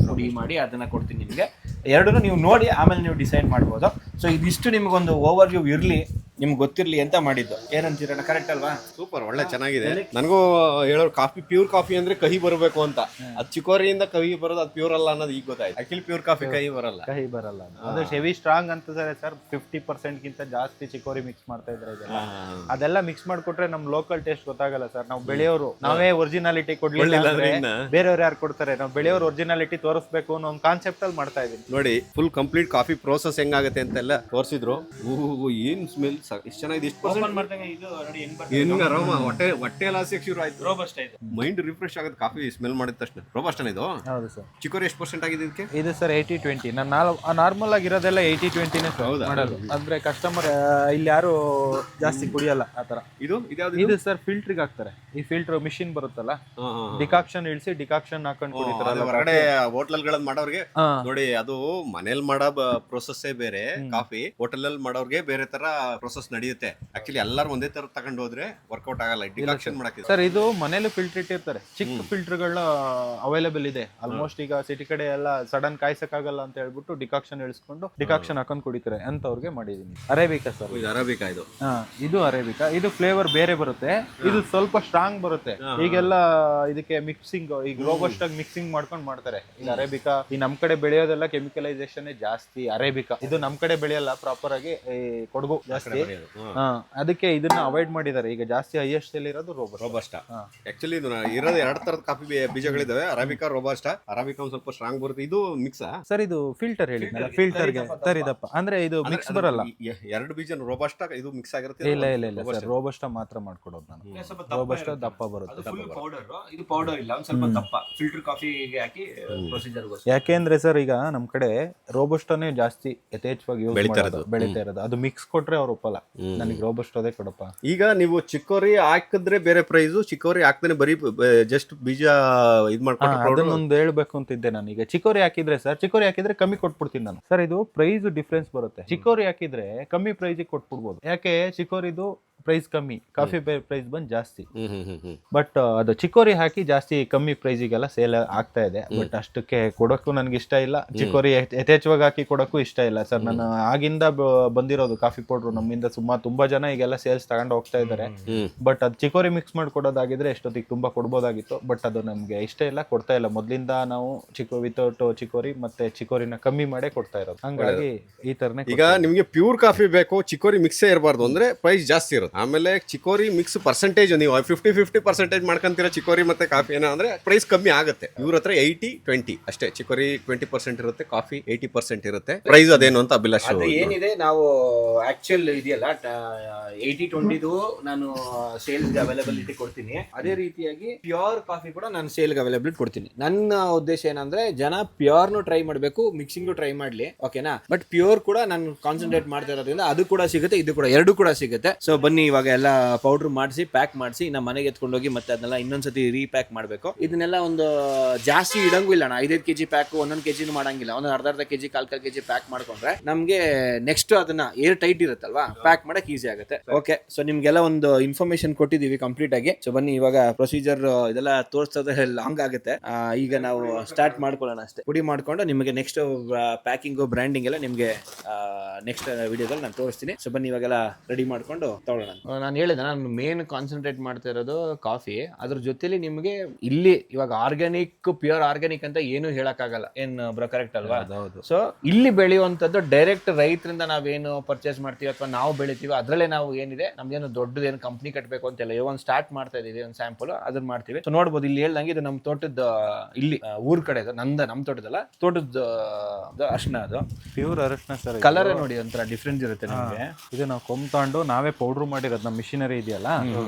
ಪುಡಿ ಮಾಡಿ ಅದನ್ನ ಕೊಡ್ತೀನಿ ನಿಮ್ಗೆ. ಎರಡನ್ನೂ ನೀವು ನೋಡಿ ಆಮೇಲೆ ನೀವು ಡಿಸೈಡ್ ಮಾಡ್ಬೋದು. ಸೊ ಇದಿಷ್ಟು ನಿಮ್ಗೊಂದು ಓವರ್ ವ್ಯೂ ಇರ್ಲಿ, ನಿಮ್ಗೆ ಗೊತ್ತಿರ್ಲಿ ಅಂತ ಮಾಡಿದ್ದು. ಏನಂತೀರಣ್ಣ, ಕರೆಕ್ಟ್ ಅಲ್ವಾ? ಸೂಪರ್, ಒಳ್ಳೆ ಚೆನ್ನಾಗಿದೆ. ನನಗೂ ಹೇಳೋರು ಕಾಫಿ ಪ್ಯೂರ್ ಕಾಫಿ ಅಂದ್ರೆ ಕಹಿ ಬರಬೇಕು ಅಂತ. ಅದು ಚಿಕೋರಿಯಿಂದ ಕಹಿ ಬರೋದು, ಅದು ಪ್ಯೂರ್ ಅಲ್ಲ ಅನ್ನೋದು ಈಗ ಗೊತ್ತಾಯ್ತು. ಆಕ್ಚುಲಿ ಪ್ಯೂರ್ ಕಾಫಿ ಕಹಿ ಬರಲ್ಲ. ಅದು ಹೆವಿ ಸ್ಟ್ರಾಂಗ್ ಅಂತ ಸರ್ 50% ಗಿಂತ ಜಾಸ್ತಿ ಚಿಕೋರಿ ಮಿಕ್ಸ್ ಮಾಡ್ತಾ ಇದ್ರೆ ಅದೆಲ್ಲ ಮಿಕ್ಸ್ ಮಾಡ್ಕೊಟ್ರೆ ನಮ್ ಲೋಕಲ್ ಟೇಸ್ಟ್ ಗೊತ್ತಾಗಲ್ಲ ಸರ್. ನಾವು ಬೆಳೆಯೋರು ನಾವೇ ಒರಿಜಿನಾಲಿಟಿ ಕೊಡ್ಲಿಲ್ಲ ಅಂದ್ರೆ ಬೇರೆಯವ್ರು ಯಾರು ಕೊಡ್ತಾರೆ? ನಾವು ಬೆಳೆಯೋರು ಒರಿಜಿನಾಲಿಟಿ ತೋರಿಸ್ಬೇಕು ಅನ್ನೋ ಒಂದು ಕಾನ್ಸೆಪ್ಟ್ ಅಲ್ಲಿ ಮಾಡ್ತಾ ಇದೀನಿ. ನೋಡಿ, ಫುಲ್ ಕಂಪ್ಲೀಟ್ ಕಾಫಿ ಪ್ರೋಸೆಸ್ ಹೆಂಗಾಗುತ್ತೆ ಅಂತೆಲ್ಲ ತೋರಿಸಿದ್ರು. ಏನ್ ಸ್ಮೆಲ್ ಇಷ್ಟು ಚೆನ್ನಾಗಿದೆ. ಇಷ್ಟು ಪರ್ಸೆಂಟ್ ಮಾಡ್ದಂಗೆ ಇದು ನೋಡಿ ಹೆಂಗ್ ಹೆಂಗ ಅರೋಮ ಹೊಟ್ಟೆ ಎಲ್ಲ ಹಸಿಯಕ್ಕೆ ಶುರು ಆಯ್ತು. ರೋಬಸ್ಟ್ ಇದು. ಮೈಂಡ್ ರಿಫ್ರೆಶ್ ಆಗುತ್ತೆ ಕಾಫಿ ಸ್ಮೆಲ್ ಮಾಡಿದ ತಕ್ಷಣ. ರೋಬಸ್ಟ್ ಇದು ಹೌದು ಸರ್. ಚಿಕೋರಿ ಎಷ್ಟು ಪರ್ಸೆಂಟ್ ಆಗಿದೆ ಇದಕ್ಕೆ? ಇದು ಸರ್ 80-20. ನಾನು ನಾರ್ಮಲ್ ಆಗಿರೋದೆಲ್ಲ 80-20ನೇ ಮಾಡಲು. ಅಂದ್ರೆ ಕಸ್ಟಮರ್ ಇಲ್ಲಿ ಯಾರು ಜಾಸ್ತಿ ಕುಡಿಯಲ್ಲ ಆ ತರ. ಇದು ಸರ್ ಫಿಲ್ಟರ್ಗೆ ಹಾಕ್ತಾರೆ. ಈ ಫಿಲ್ಟರ್ ಮಿಷಿನ್ ಬರುತ್ತಲ್ಲ, ಡಿಕಾಕ್ಷನ್ ಇಳಿಸಿ ಡಿಕಾಕ್ಷನ್ ಹಾಕೊಂಡು ಕುಡಿತಾರಲ್ಲ ಹೊರಗಡೆ ಹೋಟೆಲ್ಗಳಲ್ಲಿ ಮಾಡೋರಿಗೆ ನೋಡಿ, ಅದು ಮನೇಲಿ ಮಾಡೋ ಪ್ರೊಸೆಸ್ಸೇ ಬೇರೆ. ಕಾಫಿ ಹೋಟೆಲ್ ಅಲ್ಲಿ ಮಾಡೋರ್ಗೆ ಬೇರೆ ತರ ಪ್ರೊಸೆಸ್ ನಡೆಯುತ್ತೆ. ಆಕ್ಚುಲಿ ಎಲ್ಲರೂ ಒಂದೇ ತರ ತಗೊಂಡು ಹೋದ್ರೆ ವರ್ಕೌಟ್ ಆಗಲ್ಲ. ಡಿಕಾಕ್ಷನ್ ಮಾಡಕ್ಕೆ ಸರ್ ಇದು ಮನೇಲಿ ಫಿಲ್ಟರ್ ಇಟ್ಟಿರ್ತಾರೆ. ಚಿಕ್ಕ ಫಿಲ್ಟರ್ಗಳ ಅವೈಲೇಬಲ್ ಇದೆ ಆಲ್ಮೋಸ್ಟ್. ಈಗ ಸಿಟಿ ಕಡೆ ಎಲ್ಲ ಸಡನ್ ಕಾಯ್ಸಕ್ಕಾಗಲ್ಲ ಅಂತ ಹೇಳ್ಬಿಟ್ಟು ಡಿಕಾಕ್ಷನ್ ಇಳಿಸ್ಕೊಂಡು ಡಿಕಾಕ್ಷನ್ ಹಾಕೊಂಡು ಕುಡಿತಾರೆ ಅಂತವ್ರಿಗೆ ಮಾಡಿದೀನಿ. ಅರೇಬಿಕಾ ಸರ್, ಇದು ಅರೇಬಿಕಾ. ಇದು ಇದು ಅರೇಬಿಕಾ. ಇದು ಫ್ಲೇವರ್ ಬೇರೆ ಬರುತ್ತೆ, ಇದು ಸ್ವಲ್ಪ ಸ್ಟ್ರಾಂಗ್ ಬರುತ್ತೆ. ಈಗೆಲ್ಲ ಇದಕ್ಕೆ ಮಿಕ್ಸಿಂಗ್, ಈಗ ರೋಬಸ್ಟ್ ಆಗಿ ಮಿಕ್ಸಿಂಗ್ ಮಾಡ್ಕೊಂಡು ಮಾಡ್ತಾರೆ. ಈಗ ಅರೇಬಿಕಾ ಈ ನಮ್ ಕಡೆ ಬೆಳೆಯೋದೆಲ್ಲ ಕೆಮಿಕಲೈಸೇಷನ್ ಜಾಸ್ತಿ. ಅರೇಬಿಕಾ ಇದು ನಮ್ ಕಡೆ ಬೆಳೆಯಲ್ಲ ಪ್ರಾಪರ್ ಆಗಿ, ಕೊಡಗು ಜಾಸ್ತಿ. ಅದಕ್ಕೆ ಇದನ್ನ ಅವಾಯ್ಡ್ ಮಾಡಿದ್ದಾರೆ. ಈಗ ಜಾಸ್ತಿ ಹೈಯೆಸ್ಟ್ ಅಲ್ಲಿ ಇರೋದು ರೋಬಸ್ಟಾ. ಆಕ್ಚುಲಿ ಇದು ಇರೋದು 2 ತರದ ಕಾಫಿ ಬೀಜಗಳಿದಾವೆ, ಅರೇಬಿಕಾ, ರೋಬಸ್ಟಾ. ಅರೇಬಿಕಾ ಒಂದ್ ಸ್ವಲ್ಪ ಸ್ಟ್ರಾಂಗ್ ಬರುತ್ತೆ. ಇದು ಮಿಕ್ಸ್ ಸರ್. ಇದು ಫಿಲ್ಟರ್ ಹೇಳಿದ್ನಲ್ಲ, ಫಿಲ್ಟರ್ಗೆ ತರಿದಪ್ಪ ಅಂದ್ರೆ ಇದು ಮಿಕ್ಸ್ ಬರಲ್ಲ. 2 ಬೀಜ ರೋಬಸ್ಟಾ ಇದು ಮಿಕ್ಸ್ ಆಗಿರುತ್ತೆ. ಇಲ್ಲ ಸರ್, ರೋಬಸ್ಟಾ ಮಾತ್ರ ಮಾಡ್ಕೊಡೋದು ನಾನು. ರೋಬಸ್ಟಾ ದಪ್ಪ ಬರುತ್ತೆ. ಇದು ಪೌಡರ್ ಇಲ್ಲ, ಒಂದ್ ಸ್ವಲ್ಪ ದಪ್ಪ ಫಿಲ್ಟರ್ ಕಾಫಿಗೆ ಹಾಕಿ ಪ್ರೊಸೀಜರ್. ಯಾಕೆಂದ್ರೆ ಸರ್ ಈಗ ನಮ್ ಕಡೆ ರೋಬಸ್ಟಾನೇ ಜಾಸ್ತಿ ಯಥೇಚ್ಛವಾಗಿ ಬೆಳೀತಾ ಇರೋದು. ಅದು ಮಿಕ್ಸ್ ಕೊಟ್ರೆ ಅವ್ರು ಒಪ್ಪಲ್ಲ. ನನಗೆ ರೋಬಸ್ಟಾದೇ ಕೊಡಪ್ಪ. ಈಗ ನೀವು ಚಿಕೋರಿ ಹಾಕಿದ್ರೆ ಬೇರೆ ಪ್ರೈಸ್, ಚಿಕೋರಿ ಹಾಕ್ತಾನೆ ಬರೀ ಜಸ್ಟ್ ಬೀಜ ಇದ್ ಮಾಡ್ಕೊಂಡು ಅದನ್ನೊಂದು ಹೇಳ್ಬೇಕು ಅಂತಿದ್ದೆ ನಾನು. ಈಗ ಚಿಕೋರಿ ಹಾಕಿದ್ರೆ ಸರ್, ಚಿಕೋರಿ ಹಾಕಿದ್ರೆ ಕಮ್ಮಿ ಕೊಟ್ಬಿಡ್ತೀನಿ ನಾನು ಸರ್. ಇದು ಪ್ರೈಸ್ ಡಿಫ್ರೆನ್ಸ್ ಬರುತ್ತೆ. ಚಿಕೋರಿ ಹಾಕಿದ್ರೆ ಕಮ್ಮಿ ಪ್ರೈಸ್ ಕೊಟ್ಬಿಡ್ಬೋದು. ಯಾಕೆ ಚಿಕೋರಿದು ಪ್ರೈಸ್ ಕಮ್ಮಿ, ಕಾಫಿ ಪ್ರೈಸ್ ಬಂದ್ ಜಾಸ್ತಿ. ಬಟ್ ಅದು ಚಿಕೋರಿ ಹಾಕಿ ಜಾಸ್ತಿ ಕಮ್ಮಿ ಪ್ರೈಸಿಗೆಲ್ಲ ಸೇಲ್ ಆಗ್ತಾ ಇದೆ. ಬಟ್ ಅಷ್ಟಕ್ಕೆ ಕೊಡೋಕ್ಕೂ ನನ್ಗೆ ಇಷ್ಟ ಇಲ್ಲ. ಚಿಕೋರಿ ಯಥೇಚ್ಛವಾಗಿ ಹಾಕಿ ಕೊಡೋಕ್ಕೂ ಇಷ್ಟ ಇಲ್ಲ ಸರ್. ನಾನು ಆಗಿಂದ ಬಂದಿರೋದು ಕಾಫಿ ಪೌಡ್ರು ನಮ್ಮಿಂದ ತುಂಬಾ ಜನ ಈಗೆಲ್ಲ ಸೇಲ್ಸ್ ತಗೊಂಡು ಹೋಗ್ತಾ ಇದಾರೆ. ಬಟ್ ಅದು ಚಿಕೋರಿ ಮಿಕ್ಸ್ ಮಾಡಿ ಕೊಡೋದಾಗಿದ್ರೆ ಎಷ್ಟೊತ್ತಿಗೆ ತುಂಬಾ ಕೊಡ್ಬೋದಾಗಿತ್ತು. ಬಟ್ ಅದು ನಮ್ಗೆ ಇಷ್ಟ ಇಲ್ಲ, ಕೊಡ್ತಾ ಇಲ್ಲ. ಮೊದ್ಲಿಂದ ನಾವು ವಿತೌಟ್ ಚಿಕೋರಿ ಮತ್ತೆ ಚಿಕೋರಿನ ಕಮ್ಮಿ ಮಾಡೇ ಕೊಡ್ತಾ ಇರೋದು. ಹಂಗಾಗಿ ಈ ತರನೇ. ಈಗ ನಿಮ್ಗೆ ಪ್ಯೂರ್ ಕಾಫಿ ಬೇಕು, ಚಿಕೋರಿ ಮಿಕ್ಸೇ ಇರಬಾರ್ದು ಅಂದ್ರೆ ಪ್ರೈಸ್ ಜಾಸ್ತಿ ಇರುತ್ತೆ. ಆಮೇಲೆ ಚಿಕೋರಿ ಮಿಕ್ಸ್ ಪರ್ಸೆಂಟೇಜ್ ನೀವು 50-50% ಮಾಡ್ಕೊಂತೀರ ಚಿಕೋರಿ ಮತ್ತೆ ಕಾಫಿ ಏನೋ ಅಂದ್ರೆ ಪ್ರೈಸ್ ಕಮ್ಮಿ ಆಗುತ್ತೆ. ಇವ್ರ ಹತ್ರ 80-20 ಅಷ್ಟೇ. ಚಿಕೋರಿ 20% ಇರುತ್ತೆ, ಕಾಫಿ 80% ಇರುತ್ತೆ. ಪ್ರೈಸ್ ಅದೇನು ಅಂತ ಅಭಿಲಾಷ್ ಏನಿದೆ. ನಾವು ಆಕ್ಚುಯಲ್ ಇದೆಯಲ್ಲ 80-20 ನಾನು ಸೇಲ್ಸ್ ಅವೈಲಬಿಲಿಟಿ ಕೊಡ್ತೀನಿ. ಅದೇ ರೀತಿಯಾಗಿ ಪ್ಯೂರ್ ಕಾಫಿ ಕೂಡ ನಾನು ಸೇಲ್ಗೆ ಅವೈಲಬಿಲಿಟಿ ಕೊಡ್ತೀನಿ. ನನ್ನ ಉದ್ದೇಶ ಏನಂದ್ರೆ ಜನ ಪ್ಯೂರ್ನು ಟ್ರೈ ಮಾಡಬೇಕು, ಮಿಕ್ಸಿಂಗು ಟ್ರೈ ಮಾಡ್ಲಿ, ಓಕೆನಾ. ಬಟ್ ಪ್ಯೂರ್ ಕೂಡ ನಾನು ಕಾನ್ಸಂಟ್ರೇಟ್ ಮಾಡ್ತಾ ಇರೋದ್ರಿಂದ ಅದು ಕೂಡ ಸಿಗುತ್ತೆ, ಇದು ಕೂಡ ಎರಡು ಕೂಡ ಸಿಗುತ್ತೆ. ಸೊ ಬನ್ನಿ ಇವಾಗ ಎಲ್ಲ ಪೌಡರ್ ಮಾಡಿಸಿ ಪ್ಯಾಕ್ ಮಾಡಿಸಿ ನಮ್ಮ ಮನೆಗೆ ಎತ್ಕೊಂಡೋಗಿ ಮತ್ತೆ ಅದನ್ನೆಲ್ಲ ಇನ್ನೊಂದ್ಸತಿ ರೀಪ್ಯಾಕ್ ಮಾಡಬೇಕು. ಇದನ್ನೆಲ್ಲ ಒಂದು ಜಾಸ್ತಿ ಇಡಂಗೂ ಇಲ್ಲ. 5-5 kg ಪ್ಯಾಕ್, 1-1 kg ಮಾಡಂಗಿಲ್ಲ. ಒಂದು ಅರ್ಧ kg, 1/4 kg ಪ್ಯಾಕ್ ಮಾಡ್ಕೊಂಡ್ರೆ ನಮ್ಗೆ ನೆಕ್ಸ್ಟ್ ಅದನ್ನ ಏರ್ ಟೈಟ್ ಇರುತ್ತಲ್ವಾ, ಪ್ಯಾಕ್ ಮಾಡಕ್ ಈಸಿ ಆಗುತ್ತೆ. ಓಕೆ, ಸೊ ನಿಮ್ಗೆಲ್ಲ ಒಂದು ಇನ್ಫಾರ್ಮೇಶನ್ ಕೊಟ್ಟಿದೀವಿ ಕಂಪ್ಲೀಟ್ ಆಗಿ. ಸೊ ಬನ್ನಿ ಇವಾಗ ಪ್ರೊಸೀಜರ್ ಇದೆಲ್ಲ ತೋರಿಸೋದ್ರೆ ಲಾಂಗ್ ಆಗುತ್ತೆ. ಈಗ ನಾವು ಸ್ಟಾರ್ಟ್ ಮಾಡ್ಕೊಳ್ಳೋಣ ಅಷ್ಟೇ. ಪುಡಿ ಮಾಡ್ಕೊಂಡು ನಿಮಗೆ ನೆಕ್ಸ್ಟ್ ಪ್ಯಾಕಿಂಗ್, ಬ್ರ್ಯಾಂಡಿಂಗ್ ಎಲ್ಲ ನಿಮ್ಗೆ ನೆಕ್ಸ್ಟ್ ವಿಡಿಯೋದಲ್ಲಿ ನಾನು ತೋರಿಸ್ತೀನಿ. ಸೊ ಬನ್ನಿ ಇವಾಗೆಲ್ಲ ರೆಡಿ ಮಾಡ್ಕೊಂಡು ತಗೊಳ್ಳೋಣ. ನಾನು ಹೇಳಿದೆ, ನಾನು ಮೇನ್ ಕಾನ್ಸಂಟ್ರೇಟ್ ಮಾಡ್ತಾ ಇರೋದು ಕಾಫಿ. ಅದ್ರ ಜೊತೆಲಿ ನಿಮಗೆ ಇಲ್ಲಿ ಇವಾಗ ಆರ್ಗ್ಯಾನಿಕ್, ಪ್ಯೂರ್ ಆರ್ಗ್ಯಾನಿಕ್ ಅಂತ ಏನು ಹೇಳಕ್ಕಾಗಲ್ಲ. ಏನ್ ಬ್ರೋ ಕರೆಕ್ಟ್ ಅಲ್ವಾ? ಸೊ ಇಲ್ಲಿ ಬೆಳೆಯುವಂತದ್ದು ಡೈರೆಕ್ಟ್ ರೈತರಿಂದ ನಾವೇನು ಪರ್ಚೇಸ್ ಮಾಡ್ತೀವಿ ಅಥವಾ ನಾವು ಬೆಳಿತೀವಿ ಅದ್ರಲ್ಲೇ ನಾವು ಏನಿದೆ ನಮ್ದೇನು ದೊಡ್ಡದೇನು ಕಂಪ್ನಿ ಕಟ್ಟಬೇಕು ಅಂತೆಲ್ಲ. ಇವಾಗ ಒಂದು ಸ್ಟಾರ್ಟ್ ಮಾಡ್ತಾ ಇದೀವಿ, ಒಂದು ಸ್ಯಾಂಪಲ್ ಅದನ್ನ ಮಾಡ್ತೀವಿ. ಸೊ ನೋಡ್ಬೋದು ಇಲ್ಲಿ ಹೇಳ್ದಂಗೆ ಇದು ನಮ್ಮ ತೋಟದ, ಇಲ್ಲಿ ಊರ್ ಕಡೆ ನಮ್ಮ ತೋಟದಲ್ಲ, ತೋಟದ ಅರ್ಶನ. ಅದು ಪ್ಯೂರ್ ಅರಿಶಿನ ಸರ್. ಕಲರ್ ನೋಡಿ ಒಂಥರ ಡಿಫ್ರೆನ್ಸ್ ಇರುತ್ತೆ ನಮಗೆ. ಇದು ನಾವು ಕೊಂಬ್ತಂಡು ನಾವೇ ಪೌಡ್ರ್ ಮಾಡಿರೋದು. ನಮ್ಮ ಮಿಷಿನರಿ ಇದೆಯಲ್ಲ,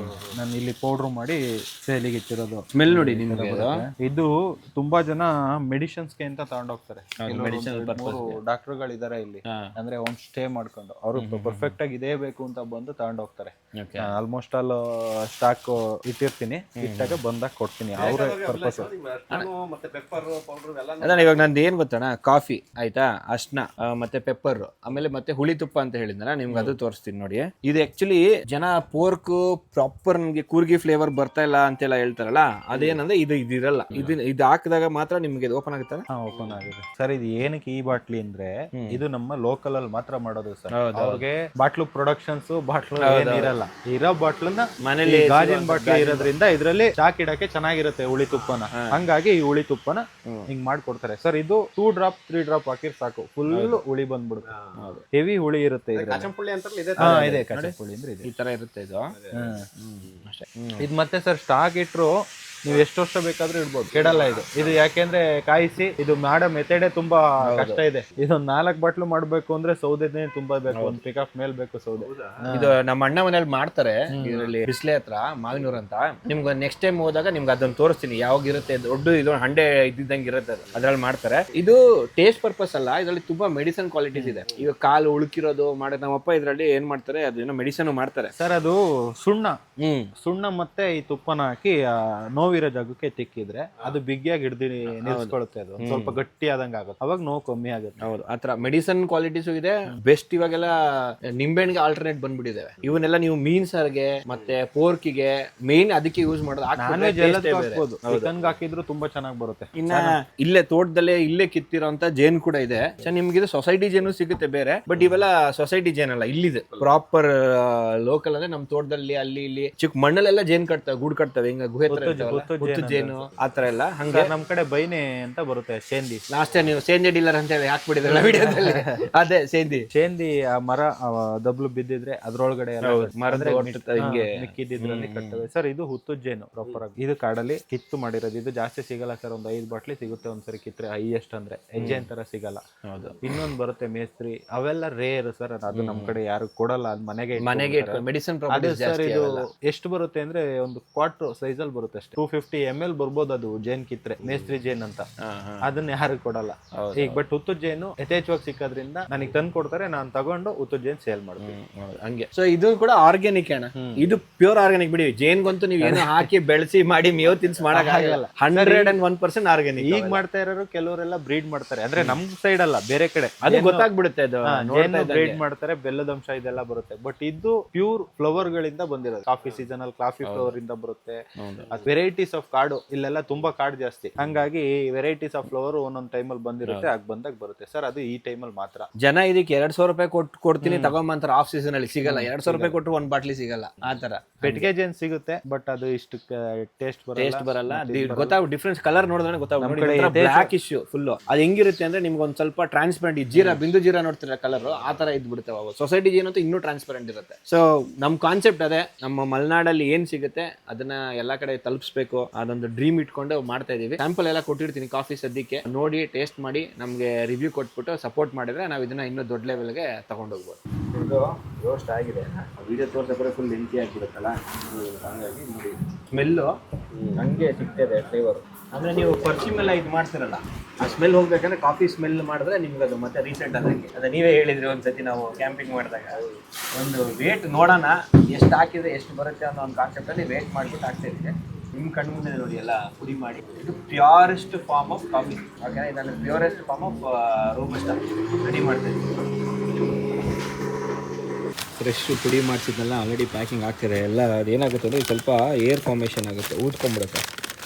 ನಾನು ಇಲ್ಲಿ ಪೌಡ್ರ್ ಮಾಡಿ ಸೇಲಿಗೆ ಇಟ್ಟಿರೋದು. ಸ್ಮೆಲ್ ನೋಡಿ ನಿಮಗೆ. ಇದು ತುಂಬಾ ಜನ ಮೆಡಿಸಿನ್ಸ್ಗೆ ಅಂತ ತಗೊಂಡೋಗ್ತಾರೆ. ಡಾಕ್ಟರ್ಗಳಿದ್ದಾರೆ ಇಲ್ಲಿ, ಅಂದ್ರೆ ಹೋಮ್ ಸ್ಟೇ ಮಾಡ್ಕೊಂಡು ಅವರು ಪರ್ಫೆಕ್ಟ್ ಆಗಿ ಇದೇ ಬೇಕು ಅಂತ ಬಂದು ತಗೊಂಡೋಗ್ತಾರೆ. ಆಲ್ಮೋಸ್ಟ್ ಆಲ್ ಸ್ಟಾಕ್ ಇಟ್ಟಿರ್ತೀನಿ, ಇಟ್ಟಾಗ ಬಂದಾಗ ಕೊಡ್ತೀನಿ. ಅವ್ರ ಪರ್ಪಸ್. ಇವಾಗ ನಂದು ಏನ್ ಗೊತ್ತಣ್ಣ, ಕಾಫಿ ಆಯ್ತಾ, ಅರ್ಶನ ಮತ್ತೆ ಪೆಪ್ಪರ್, ಆಮೇಲೆ ಮತ್ತೆ ಹುಳಿ ತುಪ್ಪ ಅಂತ ಹೇಳಿದ್ನಲ್ಲ ನಿಮ್ಗೆ, ಅದು ತೋರಿಸ್ತೀನಿ ನೋಡಿ. ಇದು ಆಕ್ಚುಲಿ ಜನ ಪೋರ್ಕ್ ಪ್ರಾಪರ್ ನಮ್ಗೆ ಕೂರ್ಗಿ ಫ್ಲೇವರ್ ಬರ್ತಾ ಇಲ್ಲ ಅಂತೆಲ್ಲ ಹೇಳ್ತಾರಲ್ಲ, ಅದೇನಂದ್ರೆ ಇದು ಇದಿರಲ್ಲ. ಇದು ಹಾಕಿದಾಗ ಮಾತ್ರ ನಿಮ್ಗೆ ಓಪನ್ ಆಗುತ್ತೆ. ಓಪನ್ ಆಗಿದೆ ಸರ್. ಇದು ಏನಕ್ಕೆ ಈ ಬಾಟ್ಲಿ ಅಂದ್ರೆ ಇದು ನಮ್ಮ ಲೋಕಲ್ ಅಲ್ಲಿ ಮಾತ್ರ ಮಾಡೋದು ಸರ್. ಅವ್ರಿಗೆ ಬಾಟ್ಲು ಪ್ರೊಡಕ್ಷನ್ಸ್ ಬಾಟ್ಲು ಇರಲ್ಲ. ಇರೋ ಬಾಟ್ಲನ್ನ ಮನೇಲಿ ಗಾಜಿನ ಬಾಟ್ಲಿ ಇರೋದ್ರಿಂದ ಇದ್ರಲ್ಲಿ ಚಾಕ್ ಇಡಕ್ಕೆ ಚೆನ್ನಾಗಿರುತ್ತೆ ಹುಳಿ ತುಪ್ಪನ. ಹಂಗಾಗಿ ಈ ಹುಳಿ ತುಪ್ಪನ ಹಿಂಗ್ ಮಾಡ್ಕೊಡ್ತಾರೆ ಸರ್. ಇದು 2 ಡ್ರಾಪ್ 3 ಡ್ರಾಪ್ ಹಾಕಿರ್ ಸಾಕು, ಫುಲ್ ಹುಳಿ ಬಂದ್ಬಿಡುತ್ತೆ. ಹೆವಿ ಹುಳಿ ಇರುತ್ತೆ. ಇದೆ ಕಚಂಪುಳಿ ಅಂದ್ರೆ ಈ ತರ ಇರುತ್ತೆ ಇದು. ಇದು ಮತ್ತೆ ಸರ್ ಸ್ಟಾಕ್ ಇಟ್ರು ನೀವು ಎಷ್ಟು ವರ್ಷ ಬೇಕಾದ್ರೂ ಇಡ್ಬೋದು, ಕೆಡಲ್ಲ ಇದು. ಇದು ಯಾಕೆಂದ್ರೆ ಕಾಯಿಸಿ ಇದು ಮಾಡೋ ಮೆಥಡೇ ತುಂಬಾ ಕಷ್ಟ ಇದೆ. ಇದೊಂದು 4 ಬಾಟ್ಲು ಮಾಡ್ಬೇಕು ಅಂದ್ರೆ ಸೌದೆನೇ ತುಂಬಾ ಬೇಕು, ಒಂದು ಪಿಕಪ್ ಮೇಲ್ ಬೇಕು ಸೌದೆ. ಇದು ನಮ್ಮ ಅಣ್ಣ ಮನೇಲಿ ಮಾಡ್ತಾರೆ ಇದರಲ್ಲಿ, ಬಿಸ್ಲೆ ಹತ್ರ ಮಾವಿನೂರ್ ಅಂತ. ನಿಮ್ಗೆ ನೆಕ್ಸ್ಟ್ ಟೈಮ್ ಹೋದಾಗ ನಿಮ್ಗೆ ಅದನ್ನ ತೋರಿಸ್ತೀನಿ ಯಾವಾಗ ಇರುತ್ತೆ. ದೊಡ್ಡ ಇದು ಹಂಡೆ ಇದ್ದಿದ್ದಂಗೆ ಇರುತ್ತೆ, ಅದ್ರಲ್ಲಿ ಮಾಡ್ತಾರೆ. ಇದು ಟೇಸ್ಟ್ ಪರ್ಪಸ್ ಅಲ್ಲ, ಇದರಲ್ಲಿ ತುಂಬಾ ಮೆಡಿಸನ್ ಕ್ವಾಲಿಟೀಸ್ ಇದೆ. ಈಗ ಕಾಲು ಉಳುಕಿರೋದು ಮಾಡೋದು ನಮ್ಮಪ್ಪ ಇದರಲ್ಲಿ ಏನ್ ಮಾಡ್ತಾರೆ, ಅದೇನೋ ಮೆಡಿಸನ್ ಮಾಡ್ತಾರೆ ಸರ್. ಅದು ಸುಣ್ಣ ಮತ್ತೆ ಈ ತುಪ್ಪನ ಹಾಕಿ ನೋವಿರೋ ಜಾಗಕ್ಕೆ ತಿಕ್ಕಿದ್ರೆ ಅದು ಬಿಗಿಯಾಗಿ ಹಿಡ್ದು ನಿಲ್ಸ್ಕೊಳ್ಳುತ್ತೆ. ಅದು ಸ್ವಲ್ಪ ಗಟ್ಟಿ ಆದಂಗೆ ಆಗುತ್ತೆ, ಅವಾಗ ನೋವು ಕಮ್ಮಿ ಆಗುತ್ತೆ. ಹೌದು, ಆತರ ಮೆಡಿಸನ್ ಕ್ವಾಲಿಟೀಸ್ ಇದೆ. ಬೆಸ್ಟ್ ಇವಾಗೆಲ್ಲ ನಿಂಬೆಹಣ್ಣಿಗೆ ಆಲ್ಟರ್ನೇಟ್ ಬಂದ್ಬಿಟ್ಟಿದೆ. ಇವನ್ನೆಲ್ಲ ನೀವು ಮೀನ್ ಸಾರ್ಗೆ ಮತ್ತೆ ಪೋರ್ಕಿಗೆ ಮೇನ್ ಅದಕ್ಕೆ ಯೂಸ್ ಮಾಡೋದು. ನಾನ್ ವೆಜ್ ಎಲ್ಲದಕ್ಕೂ ಹಾಕ್ಬೋದು, ಚಿಕನ್ಗೆ ಹಾಕಿದ್ರು ತುಂಬಾ ಚೆನ್ನಾಗಿ ಬರುತ್ತೆ. ಇನ್ನ ಇಲ್ಲೇ ತೋಟದಲ್ಲೇ ಇಲ್ಲೇ ಕಿತ್ತಿರೋಂತ ಜೇನ್ ಕೂಡ ಇದೆ. ನಿಮ್ಗೆ ಇದು ಸೊಸೈಟಿ ಜೇನು ಸಿಗುತ್ತೆ ಬೇರೆ, ಬಟ್ ಇವೆಲ್ಲ ಸೊಸೈಟಿ ಜೇನ್ ಅಲ್ಲ, ಇಲ್ಲಿದೆ ಪ್ರಾಪರ್ ಲೋಕಲ್. ಅಂದ್ರೆ ನಮ್ ತೋಟದಲ್ಲಿ ಅಲ್ಲಿ ಇಲ್ಲಿ ಚಿಕ್ಕ ಮಣ್ಣಲ್ಲೆಲ್ಲ ಜೇನ್ ಕಟ್ತವೆ, ಗೂಡ್ ಕಟ್ತವೆ, ಹಿಂಗ ಗುಹೆ ಜೇನು ಆತರ ಎಲ್ಲ. ಹಂಗ ನಮ್ ಕಡೆ ಬೈನೆ ಅಂತ ಬರುತ್ತೆ, ಸೇಂದಿ. ಲಾಸ್ಟ್ ನೀವು ಸೇಂದಿ ಡೀಲರ್ ಅಂತ ಹೇಳಿ ಹಾಕ್ಬಿಟ್ಟಿದ್ರಲ್ಲ ವಿಡಿಯೋದಲ್ಲಿ, ಅದೇ ಸೇಂದಿ ಆ ಮರ ದಬ್ಲು ಬಿದ್ದಿದ್ರೆ ಅದ್ರೊಳಗಡೆ ಹಿಂಗೆ ಮಿಕ್ಕಿದ್ರಲ್ಲಿ ಕಟ್ತವೆ ಸರ್. ಇದು ಹುತ್ತು ಜೇನು ಪ್ರಾಪರ್ ಆಗಿ, ಇದು ಕಾಡಲ್ಲಿ ಕಿತ್ತು ಮಾಡಿರೋದು. ಇದು ಜಾಸ್ತಿ ಸಿಗಲ್ಲ ಸರ್, ಒಂದು 5 ಬಾಟ್ಲಿ ಸಿಗುತ್ತೆ ಒಂದ್ಸರಿ ಕಿತ್ರೆ, ಹೈಯೆಸ್ಟ್ ಅಂದ್ರೆ. ಹೆಜ್ಜೆನ್ ತರ ಸಿಗಲ್ಲ. ಇನ್ನೊಂದು ಬರುತ್ತೆ ಮೇಸ್ತ್ರಿ, ಅವೆಲ್ಲ ರೇರ್ ಸರ್. ಅದು ನಮ್ ಕಡೆ ಯಾರು ಕೊಡಲ್ಲ, ಅದು ಮನೆಗೆ ಮೆಡಿಸಿನ್ ಸರ್. ಇದು ಎಷ್ಟು ಬರುತ್ತೆ ಅಂದ್ರೆ ಒಂದು ಕ್ವಾರ್ಟರ್ ಸೈಜ್ ಅಲ್ಲಿ ಬರುತ್ತೆ ಅಷ್ಟೇ, 250 ml ಬರ್ಬೋದು. ಅದು ಜೇನ್ ಕಿತ್ರೆ ಮೇಸ್ತ್ರಿ ಜೇನ್ ಅಂತ, ಅದನ್ನ ಯಾರು ಕೊಡಲ್ಲ ಈಗ. ಬಟ್ ಹುತ್ತು ಜೇನು ಯಥೇಚ್ಛವಾಗಿ ಸಿಕ್ಕೋದ್ರಿಂದ ನನಗೆ ತಂದು ಕೊಡ್ತಾರೆ, ನಾನು ತಗೊಂಡು ಹುತ್ತು ಜೇನ್ ಸೇಲ್ ಮಾಡ್ತೀನಿ ಹಂಗೆ. ಸೊ ಇದು ಕೂಡ ಆರ್ಗ್ಯಾನಿಕ್ ಅಣ್ಣ, ಇದು ಪ್ಯೂರ್ ಆರ್ಗ್ಯಾನಿಕ್. ಬಿಡಿ ಜೇನ್ಗಂತೂ ನೀವು ಏನೋ ಹಾಕಿ ಬೆಳೆಸಿ ಮಾಡಿ ಮೇವ್ ತಿನ್ಸ್ ಮಾಡಕ್ ಆಗಲ್ಲ. 101% ಆರ್ಗ್ಯಾನಿಕ್. ಈಗ ಮಾಡ್ತಾ ಇರೋರು ಕೆಲವರೆಲ್ಲ ಬ್ರೀಡ್ ಮಾಡ್ತಾರೆ, ಅಂದ್ರೆ ನಮ್ ಸೈಡ್ ಅಲ್ಲ ಬೇರೆ ಕಡೆ, ಅದು ಗೊತ್ತಾಗ್ಬಿಡುತ್ತೆ. ಅದು ಬ್ರೀಡ್ ಮಾಡ್ತಾರೆ, ಬೆಲ್ಲದ ಅಂಶ ಇದೆಲ್ಲ ಬರುತ್ತೆ. ಬಟ್ ಇದು ಪ್ಯೂರ್ ಫ್ಲವರ್ ಗಳಿಂದ ಬಂದಿರೋದು. ಕಾಫಿ ಸೀಸನ್ ಅಲ್ಲಿ ಕಾಫಿ ಫ್ಲವರ್ ಇಂದ ಬರುತ್ತೆ. ವೆರೈಟೀಸ್ ಆಫ್ ಕಾಡು, ಇಲ್ಲೆಲ್ಲ ತುಂಬಾ ಕಾಡು ಜಾಸ್ತಿ, ಹಂಗಾಗಿ ವೆರೈಟೀಸ್ ಆಫ್ ಫ್ಲವರ್ ಒಂದೊಂದ್ ಟೈಮ್ ಅಲ್ಲಿ ಬಂದಿರುತ್ತೆ, ಆಗ ಬಂದಾಗ ಬರುತ್ತೆ ಸರ್. ಅದು ಈ ಟೈಮ್ ಅಲ್ಲಿ ಮಾತ್ರ. ಜನ ಇದಕ್ಕೆ 200 ರೂಪಾಯಿ ಕೊಡ್ತೀನಿ ತಗೊಂಬಂತಾರೆ, ಆಫ್ ಸೀಸನ್ ಅಲ್ಲಿ ಸಿಗಲ್ಲ. 200 ರೂಪಾಯಿ ಕೊಟ್ಟು ಒಂದ್ ಬಾಟ್ಲಿ ಸಿಗಲ್ಲ. ಆತರ ಪೆಟ್ಟಿಗೆ ಜೇನ್ ಸಿಗುತ್ತೆ, ಬಟ್ ಅದು ಇಷ್ಟು ಟೇಸ್ಟ್ ಬರಲ್ಲ. ಗೊತ್ತಾಗ ಡಿಫ್ರೆನ್ಸ್ ಕಲರ್ ನೋಡಿದ್ರೆ ಗೊತ್ತಾಗ. Black issue full. ಅದು ಹೆಂಗಿರುತ್ತೆ ಅಂದ್ರೆ ನಿಮ್ಗೆ ಒಂದ್ ಸ್ವಲ್ಪ ಟ್ರಾನ್ಸ್ಪರೆಂಟ್, ಜೀರಾ ಬಿಂದು ಜೀರಾ ನೋಡ್ತಿರ ಕಲರ್ ಆ ತರ ಇದ್ಬಿಡುತ್ತೆ. ಸೊಸೈಟಿ ಜೇನಂತೂ ಇನ್ನೂ ಟ್ರಾನ್ಸ್ಪರೆಂಟ್ ಇರುತ್ತೆ. ಸೊ ನಮ್ ಕಾನ್ಸೆಪ್ಟ್ ಅದೇ, ನಮ್ಮ ಮಲೆನಾಡಲ್ಲಿ ಏನ್ ಸಿಗುತ್ತೆ ಅದನ್ನ ಎಲ್ಲಾ ಕಡೆ ತಲುಪಿಸ್ಬೇಕು, ಅದೊಂದು ಡ್ರೀಮ್ ಇಟ್ಕೊಂಡು ಮಾಡ್ತಾ ಇದೀವಿ. ಸ್ಯಾಂಪಲ್ ಎಲ್ಲ ಕೊಟ್ಟಿರ್ತೀನಿ ಕಾಫಿ ಸದ್ಯಕ್ಕೆ, ನೋಡಿ ಟೇಸ್ಟ್ ಮಾಡಿ ನಮ್ಗೆ ರಿವ್ಯೂ ಕೊಟ್ಬಿಟ್ಟು ಸಪೋರ್ಟ್ ಮಾಡಿದ್ರೆ ನಾವು ಇದನ್ನ ಇನ್ನೂ ದೊಡ್ಡ ಲೆವೆಲ್ಗೆ ತಗೊಂಡೋಗ್ಬೋದು. ಇದು ರೋಸ್ಟ್ ಆಗಿದೆ, ವಿಡಿಯೋ ತೋರಿಸೋಕೆ ಫುಲ್ ಲೆಂತಿ ಆಗಿಬಿಡುತ್ತಲ್ಲ, ಹಾಗಾಗಿ ನೋಡಿ ಸ್ಮೆಲ್ಲು ಹಂಗೆ ಸಿಗ್ತದೆ ಫ್ಲೇವರ್. ಅಂದ್ರೆ ನೀವು ಪರ್ಫ್ಯೂಮ್ ಎಲ್ಲ ಇದು ಮಾಡ್ತಿರಲ್ಲ, ಆ ಸ್ಮೆಲ್ ಹೋಗ್ಬೇಕಂದ್ರೆ ಕಾಫಿ ಸ್ಮೆಲ್ ಮಾಡಿದ್ರೆ ನಿಮ್ಗೆ ಅದು ಮತ್ತೆ ರೀಸೆಂಟ್ ಆದಂಗೆ. ಅದೇ ನೀವೇ ಹೇಳಿದ್ರಿ ಒಂದ್ಸತಿ ನಾವು ಕ್ಯಾಂಪಿಂಗ್ ಮಾಡಿದಾಗ, ಒಂದು ವೇಟ್ ನೋಡೋಣ ಎಷ್ಟು ಹಾಕಿದ್ರೆ ಎಷ್ಟು ಬರುತ್ತೆ ಅನ್ನೋ ಒಂದು ಕಾನ್ಸೆಪ್ಟಲ್ಲಿ ವೇಟ್ ಮಾಡಿಬಿಟ್ಟು ಹಾಕ್ತಾ ಇದ್ದೀನಿ. ನಿಮ್ಮ ಕಣ್ಣು ಮುಂದೆ ನೋಡಿ ಎಲ್ಲ ಪುಡಿ ಮಾಡಿ. ಇದು purest form of coffee, okay. ಇದನ್ನು purest form of robusta ready ಮಾಡ್ತಾ ಇದ್ದೀನಿ. ಫ್ರೆಶ್ ಪುಡಿ ಮಾಡಿಸಿದ್ನೆಲ್ಲ ಆಲ್ರೆಡಿ ಪ್ಯಾಕಿಂಗ್ ಆಗ್ತಿದೆ ಎಲ್ಲ. ಅದೇನಾಗುತ್ತೆ ಅಂದರೆ ಸ್ವಲ್ಪ ಏರ್ ಫಾರ್ಮೇಷನ್ ಆಗುತ್ತೆ, ಊದ್ಕೊಂಡ್ಬಿಡುತ್ತೆ.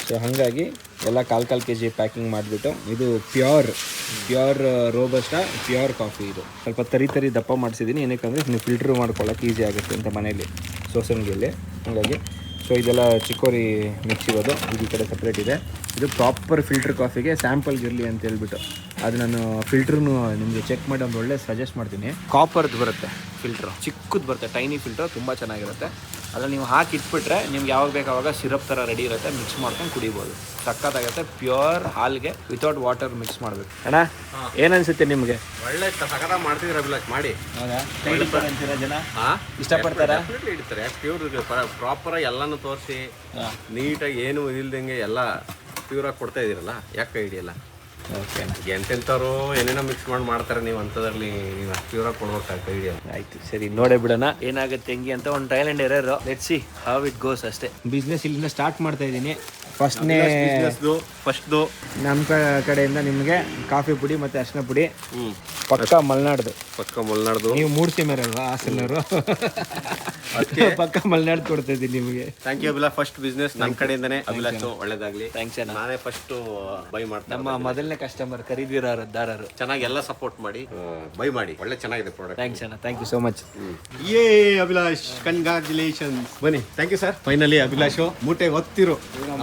ಸೊ ಹಾಗಾಗಿ ಎಲ್ಲ ಕಾಲು kg ಪ್ಯಾಕಿಂಗ್ ಮಾಡಿಬಿಟ್ಟು, ಇದು ಪ್ಯೂರ್ ರೋಬಸ್ಟಾ ಪ್ಯೂರ್ ಕಾಫಿ. ಇದು ಸ್ವಲ್ಪ ತರಿ ದಪ್ಪ ಮಾಡಿಸಿದ್ದೀನಿ, ಏನಕ್ಕಂದರೆ ನೀವು ಫಿಲ್ಟ್ರ್ ಮಾಡ್ಕೊಳ್ಳೋಕೆ ಈಸಿ ಆಗುತ್ತೆ ಅಂತ ಮನೇಲಿ ಸೋಸನ್ಗೆಲ್ಲಿ. ಹಾಗಾಗಿ ಸೊ ಇದೆಲ್ಲ ಚಿಕ್ಕೋರಿ ಮಿಕ್ಸ್ ಇರೋದು, ಇದು ಈ ಕಡೆ ಸಪ್ರೇಟ್ ಇದೆ. ಇದು ಪ್ರಾಪರ್ ಫಿಲ್ಟರ್ ಕಾಫಿಗೆ ಸ್ಯಾಂಪಲ್ಗೆ ಇರಲಿ ಅಂತ ಹೇಳ್ಬಿಟ್ಟು ಅದು ನಾನು ಫಿಲ್ಟ್ರನ್ನು ನಿಮಗೆ ಚೆಕ್ ಮಾಡಿ ಒಂದು ಒಳ್ಳೆ ಸಜೆಸ್ಟ್ ಮಾಡ್ತೀನಿ. ಕಾಪರ್ದು ಬರುತ್ತೆ ಫಿಲ್ಟ್ರು, ಚಿಕ್ಕದು ಬರುತ್ತೆ, ಟೈನಿ ಫಿಲ್ಟ್ರು, ತುಂಬ ಚೆನ್ನಾಗಿರುತ್ತೆ. ಅದ್ರಲ್ಲಿ ನೀವು ಹಾಕಿ ಇಟ್ಬಿಟ್ರೆ ನಿಮ್ಗೆ ಯಾವಾಗ ಬೇಕಾವಾಗ ಸಿರಪ್ ಥರ ರೆಡಿ ಇರುತ್ತೆ, ಮಿಕ್ಸ್ ಮಾಡ್ಕೊಂಡು ಕುಡಿಬೋದು. ಸಕ್ಕತ್ತಾಗುತ್ತೆ. ಪ್ಯೂರ್ ಹಾಲ್ಗೆ ವಿತೌಟ್ ವಾಟರ್ ಮಿಕ್ಸ್ ಮಾಡಬೇಕು. ಅಣ್ಣ ಏನನ್ಸುತ್ತೆ ನಿಮಗೆ? ಒಳ್ಳೆ ಸಕತ್ತ ಮಾಡ್ತಿದ್ರೆ ಅಭಿಲಾಷ್ ಮಾಡಿ. ಹೌದಾ? ಅಂತೀರ ಜನ ಇಷ್ಟಪಡ್ತಾರೆ, ಇಡ್ತಾರೆ. ಯಾಕೆ ಪ್ಯೂರ್ ಪ್ರಾಪರ್ ಎಲ್ಲಾನು ತೋರಿಸಿ ನೀಟಾಗಿ ಏನು ಇಲ್ದಂಗೆ ಎಲ್ಲ ಪ್ಯೂರಾಗಿ ಕೊಡ್ತಾ ಇದ್ದೀರಲ್ಲ, ಯಾಕೆ ಹಿಡಿಯಲ್ಲ? ಓಕೆ, ಎಂತೆಂಥವ್ರು ಏನೇನೋ ಮಿಕ್ಸ್ ಮಾಡ್ತಾರೆ, ನೀವು ಅಂಥದ್ರಲ್ಲಿ ನೀವು ಪ್ಯೂರಾಗಿ ಕೊಡ್ಬೇಕಾಗ್ತದೆ ಹಿಡಿಯಲ್ಲ. ಆಯ್ತು, ಸರಿ, ನೋಡೇ ಬಿಡೋಣ ಏನಾಗುತ್ತೆ ಹೆಂಗೆ ಅಂತ. ಒಂದು trial and error, let's see how it goes ಅಷ್ಟೇ. ಬಿಸ್ನೆಸ್ ಇಲ್ಲಿಂದ ಸ್ಟಾರ್ಟ್ ಮಾಡ್ತಾ ಇದ್ದೀನಿ. ಫಸ್ಟ್ದು ನಮ್ಮ ಕಡೆಯಿಂದ ನಿಮಗೆ ಕಾಫಿ ಪುಡಿ ಮತ್ತು ಅರಿಶಿನ ಪುಡಿ, ಪಕ್ಕ ಮಲೆನಾಡ್ದು. ನೀವು ಮೂಡ್ತಿಮೇರಲ್ವಾ ಹಾಸನವರು, ಪಕ್ಕ ಮಲೆನಾಡು ಕೊಡ್ತಾ ಇದ್ದೀನಿ ನಿಮಗೆ. Thank you Abhilash. First business ನನ್ನ ಕಡೆಯಿಂದನೇ ಅಭಿಲಾಷ್, ಒಳ್ಳೇದಾಗ್ಲಿ. ಥ್ಯಾಂಕ್ಸ್ ಅಣ್ಣ. ನಾನೇ ಫಸ್ಟ್ ಬೈ ಮಾಡ್ತೀನಿ. ನಮ್ಮ ಮೊದಲನೇ ಕಸ್ಟಮರ್ ಖರೀದಿದಾರರು ಚೆನ್ನಾಗಿ ಎಲ್ಲ ಸಪೋರ್ಟ್ ಮಾಡಿ ಬೈ ಮಾಡಿ. ಒಳ್ಳೆ ಚೆನ್ನಾಗಿದೆ ಪ್ರಾಡಕ್ಟ್. ಥ್ಯಾಂಕ್ಸ್ ಅಣ್ಣ, ಥ್ಯಾಂಕ್ ಯು ಸೋ ಮಚ್. ಯೇ ಅಭಿಲಾಷ್, ಕಂಗ್ರಾಚುಲೇಷನ್ಸ್. ಬನ್ನಿ, thank you sir. Finally Abhilash ಮೂಟೆ ಹೊತ್ತಿರು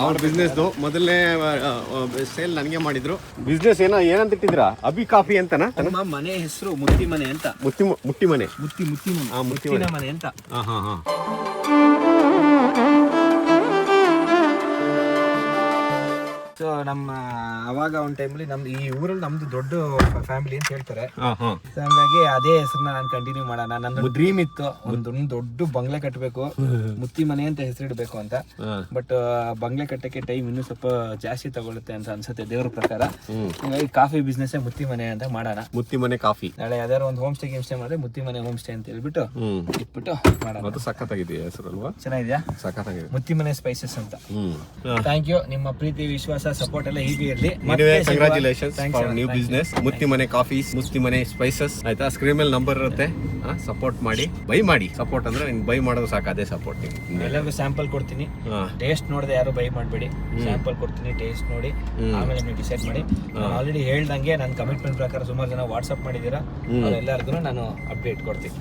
ಅವ್ರ ಬಿಸ್ನೆಸ್ದು ಮೊದಲನೇ ಸೇಲ್ ನನಗೆ ಮಾಡಿದ್ರು. ಬಿಸ್ನೆಸ್ ಏನಂತ ಇಟ್ಟಿದ್ರಾ? ಅಭಿ ಕಾಫಿ ಅಂತನಾ? ನಮ್ಮ ಮನೆ ಹೆಸರು ಮುತ್ತಿ ಮನೆ ಅಂತ. ಮುತ್ತಿ ಮನೆ. ಮುತ್ತಿನ ಮನೆ ಅಂತ. ನಮ್ಮ ಅವಾಗ ಒಂದು ಟೈಮಲ್ಲಿ ನಮ್ದು ಈ ಊರಲ್ಲಿ ನಮ್ದು ದೊಡ್ಡ ಫ್ಯಾಮಿಲಿ ಅಂತ ಹೇಳ್ತಾರೆ. ಹಾಂ So ಹಂಗಾಗಿ ಅದೇ ಹೆಸರನ್ನ ನಾನು ಕಂಟಿನ್ಯೂ ಮಾಡೋಣ. ನನ್ನ ಡ್ರೀಮ್ ಇತ್ತು ಒಂದು ದೊಡ್ಡ ಬಂಗ್ಲೆ ಕಟ್ಟಬೇಕು, ಮುತ್ತಿ ಮನೆ ಅಂತ ಹೆಸರಿಡಬೇಕು ಅಂತ. ಬಟ್ ಬಂಗ್ಲೆ ಕಟ್ಟಕ್ಕೆ ಟೈಮ್ ಇನ್ನೂ ಸ್ವಲ್ಪ ಜಾಸ್ತಿ ತಗೊಳುತ್ತೆ ಅಂತ ಅನ್ಸುತ್ತೆ ದೇವ್ರ ಪ್ರಕಾರ. ಹಂಗಾಗಿ ಕಾಫಿ ಬಿಸ್ನೆಸ್ ಮುತ್ತಿ ಮನೆ ಅಂತ ಮಾಡೋಣ. ಮುತ್ತಿ ಮನೆ ಕಾಫಿ ನಾಳೆ ಯಾವ್ದಾರು ಒಂದು ಹೋಮ್ ಸ್ಟೇ ಮಾಡಿದ್ರೆ ಮುತ್ತಿ ಮನೆ ಹೋಮ್ ಸ್ಟೇ ಅಂತ ಹೇಳ್ಬಿಟ್ಟು ಇಟ್ಬಿಟ್ಟು ಮಾಡೋಣ. ಅದು ಸಖತ್ತಾಗಿದೆ ಹೆಸರಲ್ವಾ? ಚೆನ್ನಾಗಿದ್ಯಾ? ಸಖತ್ತಾಗಿದೆ. ಮುತ್ತಿ ಮನೆ ಸ್ಪೈಸಸ್ ಅಂತ. Thank you. ನಿಮ್ಮ ಪ್ರೀತಿ, ವಿಶ್ವಾಸ, ಸಪೋರ್ಟ್ ಎಲ್ಲ ಹೀಗೆ ಇರಲಿ. Congratulations for new business. Mutti Mane coffees, ಮುತ್ತಿ ಮನೆ ಸ್ಪೈಸಸ್. ಆಯ್ತಾ? ಸ್ಕ್ರೀನ್ ಮೇಲೆ ನಂಬರ್ ಇರುತ್ತೆ, ಸಪೋರ್ಟ್ ಮಾಡಿ, ಬೈ ಮಾಡಿ. ಸಪೋರ್ಟ್ ಅಂದ್ರೆ ನಿಮ್ಗೆ ಬೈ ಮಾಡೋದು ಸಾಕು, ಅದೇ ಸಪೋರ್ಟ್. ಎಲ್ಲರಿಗೂ ಸ್ಯಾಂಪಲ್ ಕೊಡ್ತೀನಿ, ಟೇಸ್ಟ್ ನೋಡದೆ ಯಾರು ಬೈ ಮಾಡಬೇಡಿ. ಸ್ಯಾಂಪಲ್ ಕೊಡ್ತೀನಿ, ಟೇಸ್ಟ್ ನೋಡಿ ಆಮೇಲೆ ನೀವು ಡಿಸೈಡ್ ಮಾಡಿ. ಆಲ್ರೆಡಿ ಹೇಳ್ದಂಗೆ ನನ್ನ ಕಮಿಟ್ಮೆಂಟ್ ಪ್ರಕಾರ ಸುಮಾರು ಜನ ವಾಟ್ಸ್ಆಪ್ ಮಾಡಿದ್ದೀರಾ, ಅವರೆಲ್ಲರಿಗೂ ನಾನು ಅಪ್ಡೇಟ್ ಕೊಡ್ತೀನಿ.